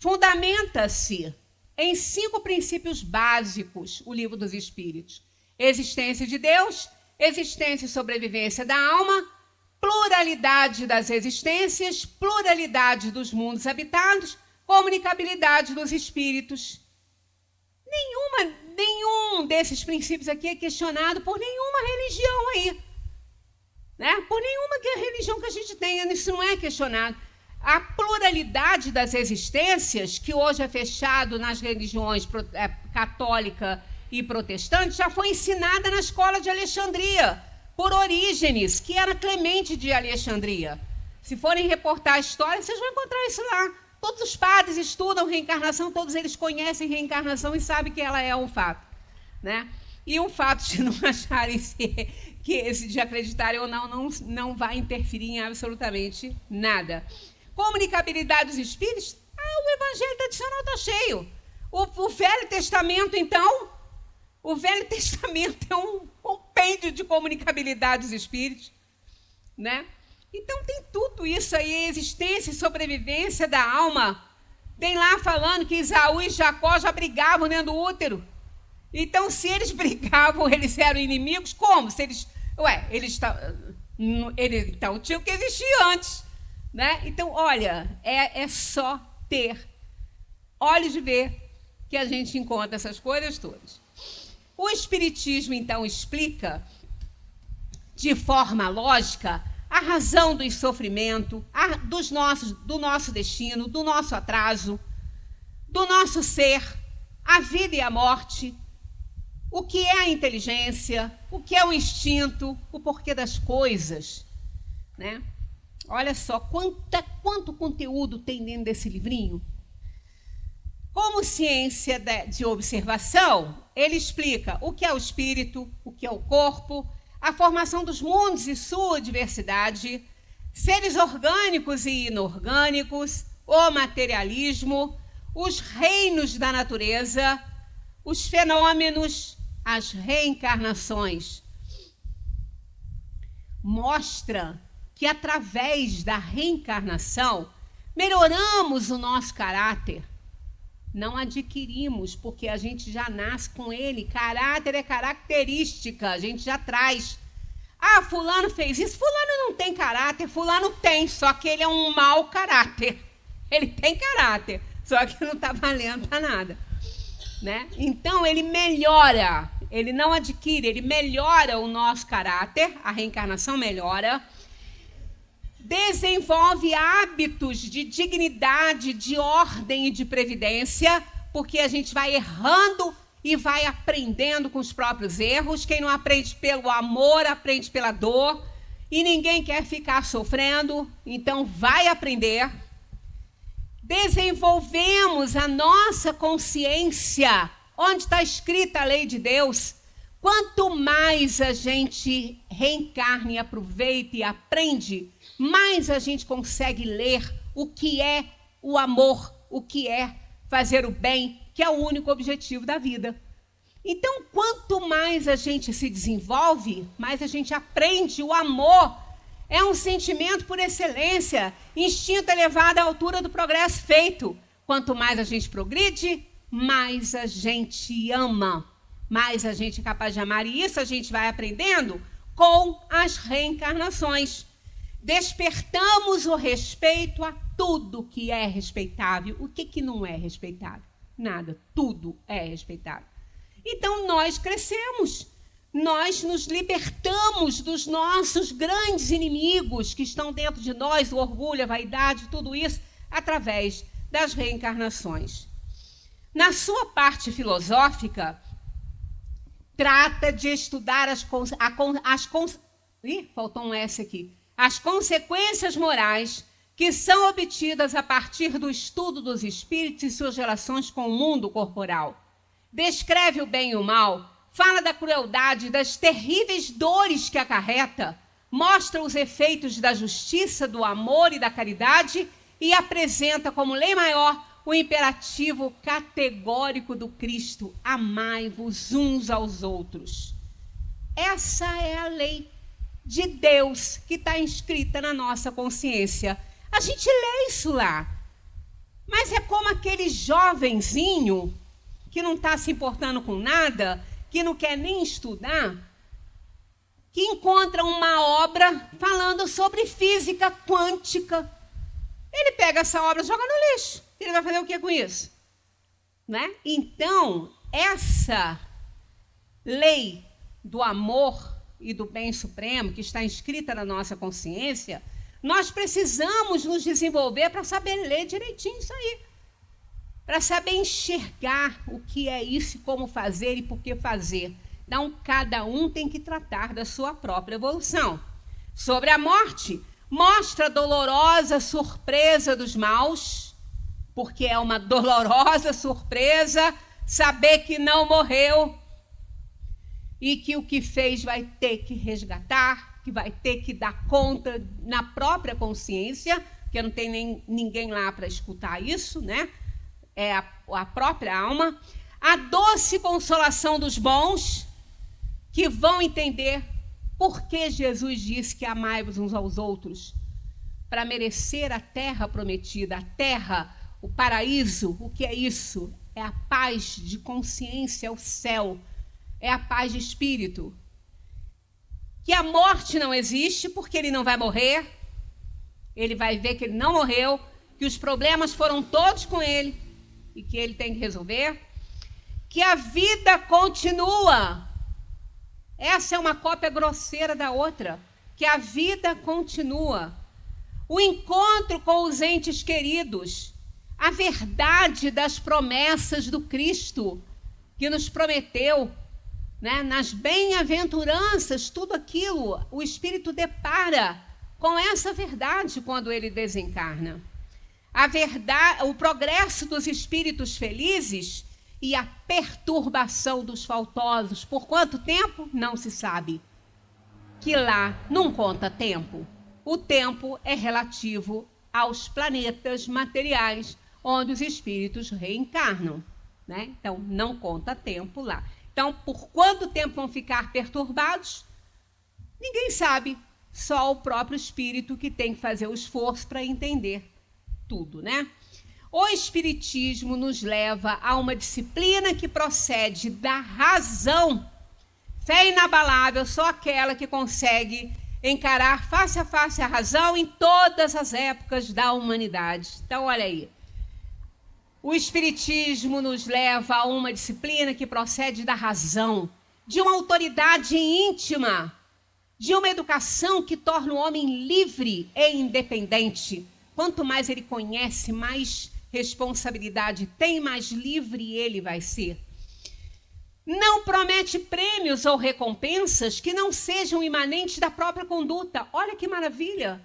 Fundamenta-se em 5 princípios básicos o Livro dos Espíritos: existência de Deus, existência e sobrevivência da alma, pluralidade das existências, pluralidade dos mundos habitados, comunicabilidade dos espíritos. Nenhum desses princípios aqui é questionado por nenhuma religião aí, né? Por nenhuma religião que a gente tenha, isso não é questionado. A pluralidade das existências, que hoje é fechado nas religiões católica e protestante, já foi ensinada na escola de Alexandria, por Orígenes, que era Clemente de Alexandria. Se forem reportar a história, vocês vão encontrar isso lá. Todos os padres estudam reencarnação, todos eles conhecem reencarnação e sabem que ela é um fato, né? E o fato de não acharem de acreditarem ou não vai interferir em absolutamente nada. Comunicabilidade dos espíritos, o Evangelho tradicional está cheio. O Velho Testamento, então, o Velho Testamento é um compêndio de comunicabilidade dos espíritos, né? Então tem tudo isso aí, existência e sobrevivência da alma. Tem lá falando que Esaú e Jacó já brigavam dentro do útero. Então, se eles brigavam, eles eram inimigos, como? Se eles... então tinham que existir antes, né? Então, olha, é só ter olhos de ver que a gente encontra essas coisas todas. O Espiritismo, então, explica de forma lógica a razão do sofrimento, do nosso destino, do nosso atraso, do nosso ser, a vida e a morte, o que é a inteligência, o que é o instinto, o porquê das coisas, né? Olha só quanto conteúdo tem dentro desse livrinho. Como ciência de observação, ele explica o que é o espírito, o que é o corpo, a formação dos mundos e sua diversidade, seres orgânicos e inorgânicos, o materialismo, os reinos da natureza, os fenômenos, as reencarnações. Mostra que através da reencarnação melhoramos o nosso caráter. Não adquirimos, porque a gente já nasce com ele. Caráter é característica, a gente já traz. Ah, fulano fez isso. Fulano não tem caráter, fulano tem, só que ele é um mau caráter. Ele tem caráter, só que não está valendo para nada, né? Então, ele melhora, ele não adquire, ele melhora o nosso caráter, a reencarnação melhora, desenvolve hábitos de dignidade, de ordem e de previdência, porque a gente vai errando e vai aprendendo com os próprios erros. Quem não aprende pelo amor, aprende pela dor, e ninguém quer ficar sofrendo, então vai aprender. Desenvolvemos a nossa consciência, onde está escrita a lei de Deus. Quanto mais a gente reencarna e aproveita e aprende, mais a gente consegue ler o que é o amor, o que é fazer o bem, que é o único objetivo da vida. Então, quanto mais a gente se desenvolve, mais a gente aprende. O amor é um sentimento por excelência, instinto elevado à altura do progresso feito. Quanto mais a gente progride, mais a gente ama, mais a gente é capaz de amar. E isso a gente vai aprendendo com as reencarnações. Despertamos o respeito a tudo que é respeitável. O que não é respeitável? Nada, tudo é respeitável. Então, nós crescemos, nós nos libertamos dos nossos grandes inimigos que estão dentro de nós, o orgulho, a vaidade, tudo isso, através das reencarnações. Na sua parte filosófica, trata de estudar as consequências morais que são obtidas a partir do estudo dos espíritos e suas relações com o mundo corporal. Descreve o bem e o mal, fala da crueldade, das terríveis dores que acarreta, mostra os efeitos da justiça, do amor e da caridade e apresenta como lei maior o imperativo categórico do Cristo: amai-vos uns aos outros. Essa é a lei de Deus que está inscrita na nossa consciência. A gente lê isso lá, mas é como aquele jovenzinho que não está se importando com nada, que não quer nem estudar, que encontra uma obra falando sobre física quântica. Ele pega essa obra e joga no lixo. Ele vai fazer o que com isso? Né? Então, essa lei do amor e do bem supremo, que está inscrita na nossa consciência, nós precisamos nos desenvolver para saber ler direitinho isso aí, para saber enxergar o que é isso, como fazer e por que fazer. Então, cada um tem que tratar da sua própria evolução. Sobre a morte, mostra a dolorosa surpresa dos maus, porque é uma dolorosa surpresa saber que não morreu e que o que fez vai ter que resgatar, que vai ter que dar conta na própria consciência, porque não tem nem ninguém lá para escutar isso, né? É a própria alma. A doce consolação dos bons, que vão entender por que Jesus disse que amai-vos uns aos outros, para merecer a terra prometida, a terra, o paraíso. O que é isso? É a paz de consciência, é o céu, é a paz de espírito. Que a morte não existe porque ele não vai morrer, ele vai ver que ele não morreu, que os problemas foram todos com ele e que ele tem que resolver. Que a vida continua. Essa é uma cópia grosseira da outra. Que a vida continua. O encontro com os entes queridos. A verdade das promessas do Cristo que nos prometeu, né? Nas bem-aventuranças, tudo aquilo, o Espírito depara com essa verdade quando ele desencarna. A verdade, o progresso dos espíritos felizes e a perturbação dos faltosos. Por quanto tempo? Não se sabe. Que lá não conta tempo. O tempo é relativo aos planetas materiais onde os espíritos reencarnam, né? Então, não conta tempo lá. Então, por quanto tempo vão ficar perturbados? Ninguém sabe. Só o próprio espírito que tem que fazer o esforço para entender tudo, né? O Espiritismo nos leva a uma disciplina que procede da razão. Fé inabalável, só aquela que consegue encarar face a face a razão em todas as épocas da humanidade. Então, olha aí. O Espiritismo nos leva a uma disciplina que procede da razão, de uma autoridade íntima, de uma educação que torna o homem livre e independente. Quanto mais ele conhece, mais responsabilidade tem, mais livre ele vai ser. Não promete prêmios ou recompensas que não sejam imanentes da própria conduta. Olha que maravilha!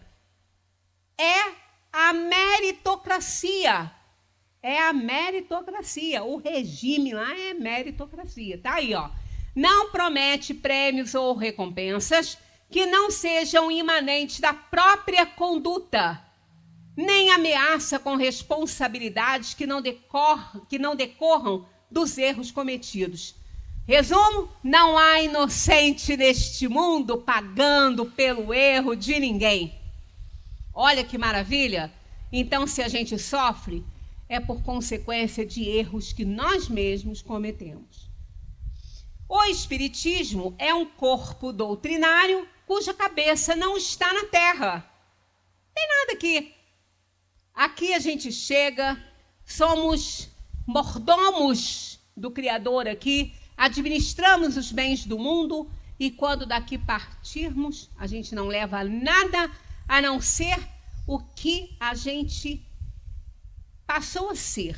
É a meritocracia. É a meritocracia. O regime lá é meritocracia. Tá aí, ó. Não promete prêmios ou recompensas que não sejam imanentes da própria conduta, nem ameaça com responsabilidades que não decorram dos erros cometidos. Resumo, não há inocente neste mundo pagando pelo erro de ninguém. Olha que maravilha! Então, se a gente sofre, é por consequência de erros que nós mesmos cometemos. O Espiritismo é um corpo doutrinário cuja cabeça não está na Terra. Tem nada aqui. Aqui a gente chega, somos mordomos do Criador aqui, administramos os bens do mundo e quando daqui partirmos, a gente não leva nada a não ser o que a gente passou a ser,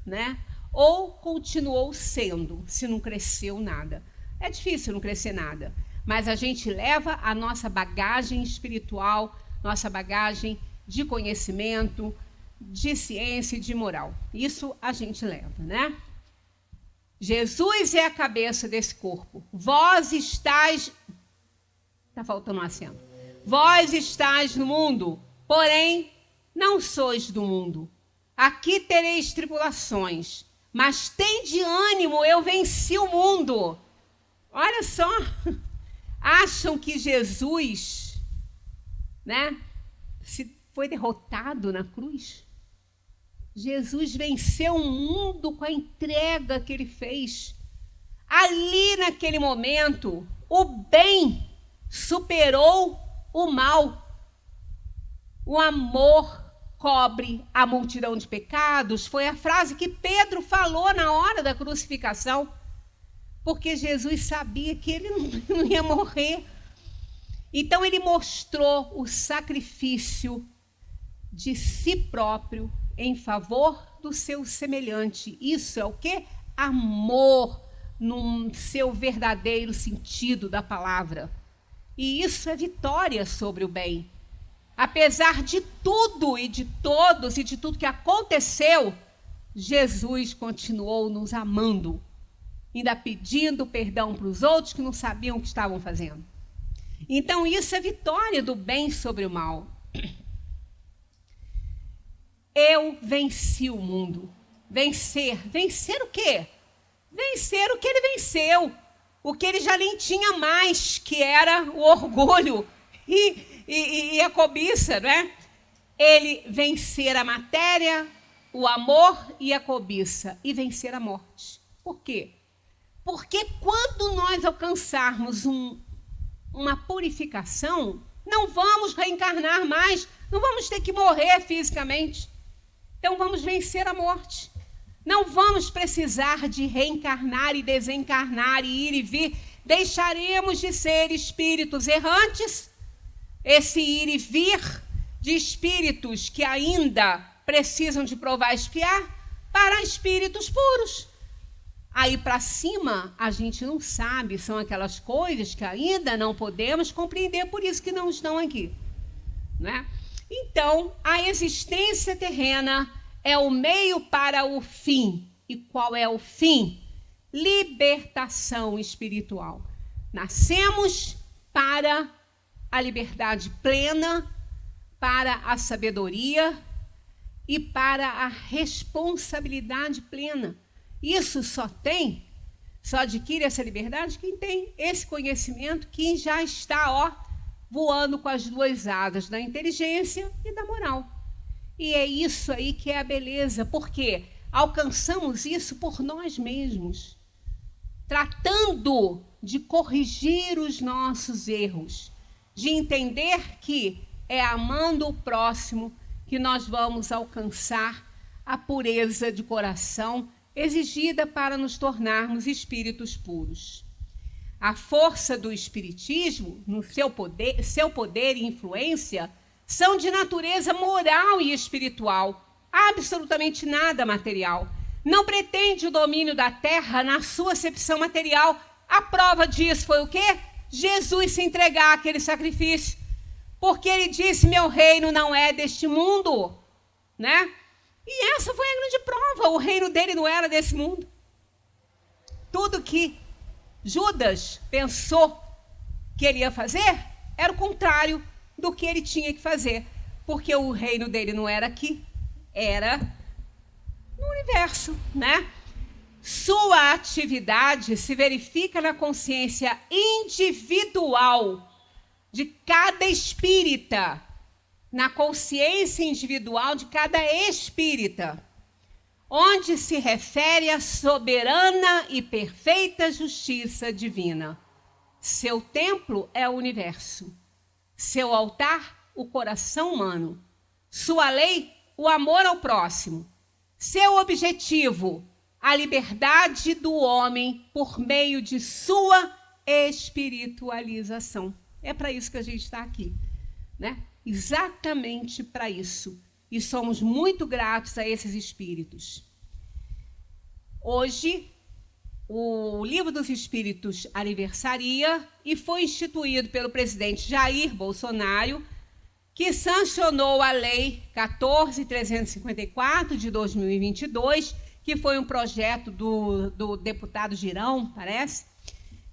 né? Ou continuou sendo, se não cresceu nada. É difícil não crescer nada, mas a gente leva a nossa bagagem espiritual, nossa bagagem de conhecimento, de ciência e de moral. Isso a gente leva, né? Jesus é a cabeça desse corpo. Vós estáis... Está faltando um acento. Vós estáis no mundo, porém não sois do mundo. Aqui tereis tribulações, mas tende ânimo, eu venci o mundo. Olha só, acham que Jesus, né, foi derrotado na cruz? Jesus venceu o mundo com a entrega que ele fez. Ali, naquele momento, o bem superou o mal. O amor cobre a multidão de pecados. Foi a frase que Pedro falou na hora da crucificação, porque Jesus sabia que ele não ia morrer. Então ele mostrou o sacrifício de si próprio em favor do seu semelhante. Isso é o quê? Amor, no seu verdadeiro sentido da palavra. E isso é vitória sobre o bem. Apesar de tudo e de todos e de tudo que aconteceu, Jesus continuou nos amando, ainda pedindo perdão para os outros que não sabiam o que estavam fazendo. Então, isso é vitória do bem sobre o mal. Eu venci o mundo. Vencer. Vencer o quê? Vencer o que ele venceu. o que ele já nem tinha mais, que era o orgulho e a cobiça, não é? Ele vencer a matéria, o amor e a cobiça, e vencer a morte. Por quê? Porque quando nós alcançarmos uma purificação, não vamos reencarnar mais, não vamos ter que morrer fisicamente. Então vamos vencer a morte. Não vamos precisar de reencarnar e desencarnar e ir e vir. Deixaremos de ser espíritos errantes, esse ir e vir de espíritos que ainda precisam de provar e expiar, para espíritos puros. Aí para cima a gente não sabe, são aquelas coisas que ainda não podemos compreender, por isso que não estão aqui, né? Então, a existência terrena é o meio para o fim. E qual é o fim? Libertação espiritual. Nascemos para a liberdade plena, para a sabedoria e para a responsabilidade plena. Isso só adquire essa liberdade quem tem esse conhecimento, quem já está, voando com as duas asas da inteligência e da moral. E é isso aí que é a beleza, porque alcançamos isso por nós mesmos, tratando de corrigir os nossos erros, de entender que é amando o próximo que nós vamos alcançar a pureza de coração exigida para nos tornarmos espíritos puros. A força do espiritismo, no seu poder e influência, são de natureza moral e espiritual, absolutamente nada material. Não pretende o domínio da terra na sua acepção material. A prova disso foi o quê? Jesus se entregar àquele sacrifício. Porque ele disse, meu reino não é deste mundo, né? E essa foi a grande prova, o reino dele não era desse mundo. Tudo que Judas pensou que ele ia fazer era o contrário do que ele tinha que fazer, porque o reino dele não era aqui, era no universo, né? Sua atividade se verifica na consciência individual de cada espírita, na consciência individual de cada espírita, onde se refere à soberana e perfeita justiça divina. Seu templo é o universo, seu altar, o coração humano, sua lei, o amor ao próximo, seu objetivo, a liberdade do homem por meio de sua espiritualização. É para isso que a gente está aqui, né? Exatamente para isso. E somos muito gratos a esses espíritos. Hoje, o Livro dos Espíritos aniversaria e foi instituído pelo presidente Jair Bolsonaro, que sancionou a Lei 14.354 de 2022, que foi um projeto do deputado Girão, parece,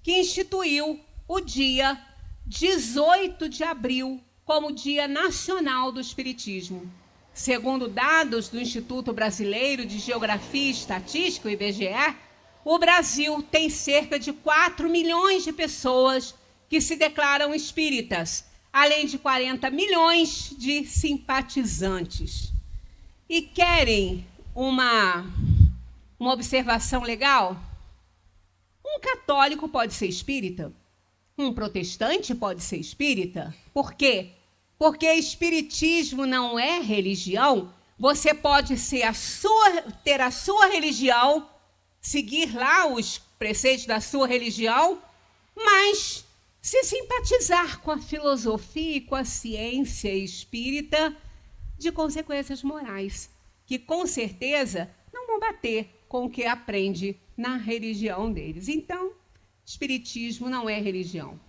que instituiu o dia 18 de abril como Dia Nacional do Espiritismo. Segundo dados do Instituto Brasileiro de Geografia e Estatística, o IBGE, o Brasil tem cerca de 4 milhões de pessoas que se declaram espíritas, além de 40 milhões de simpatizantes. E querem uma observação legal? Um católico pode ser espírita? Um protestante pode ser espírita? Por quê? Porque espiritismo não é religião. Você pode ter a sua religião, seguir lá os preceitos da sua religião, mas se simpatizar com a filosofia e com a ciência espírita de consequências morais, que com certeza não vão bater com o que aprende na religião deles. Então, espiritismo não é religião.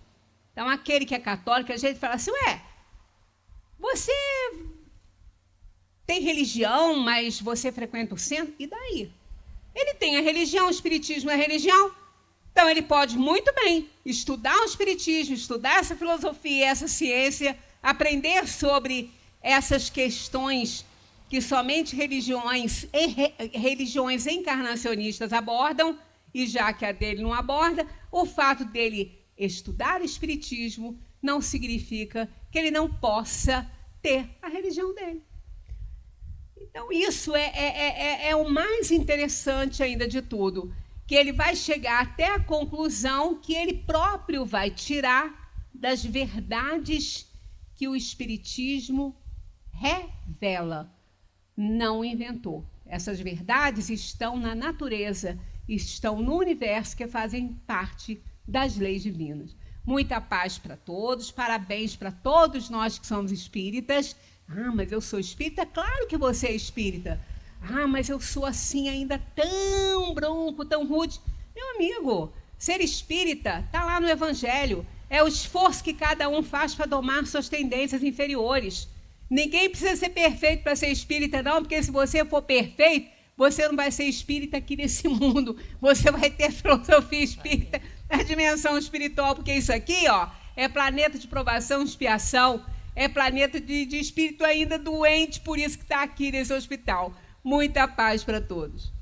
Então, aquele que é católico, a gente fala assim, você tem religião, mas você frequenta o centro? E daí? Ele tem a religião, o espiritismo é religião. Então, ele pode muito bem estudar o espiritismo, estudar essa filosofia, essa ciência, aprender sobre essas questões que somente religiões encarnacionistas abordam e já que a dele não aborda, o fato dele estudar o espiritismo não significa que ele não possa ter a religião dele. Então, isso é o mais interessante ainda de tudo, que ele vai chegar até a conclusão que ele próprio vai tirar das verdades que o espiritismo revela, não inventou. Essas verdades estão na natureza, estão no universo, que fazem parte das leis divinas. Muita paz para todos, parabéns para todos nós que somos espíritas. Ah, mas eu sou espírita? Claro que você é espírita. Ah, mas eu sou assim ainda tão bronco, tão rude. Meu amigo, ser espírita está lá no Evangelho. É o esforço que cada um faz para domar suas tendências inferiores. Ninguém precisa ser perfeito para ser espírita, não, porque se você for perfeito, você não vai ser espírita aqui nesse mundo. Você vai ter filosofia espírita na dimensão espiritual, porque isso aqui, ó, é planeta de provação e expiação, é planeta de espírito ainda doente, por isso que está aqui nesse hospital. Muita paz para todos.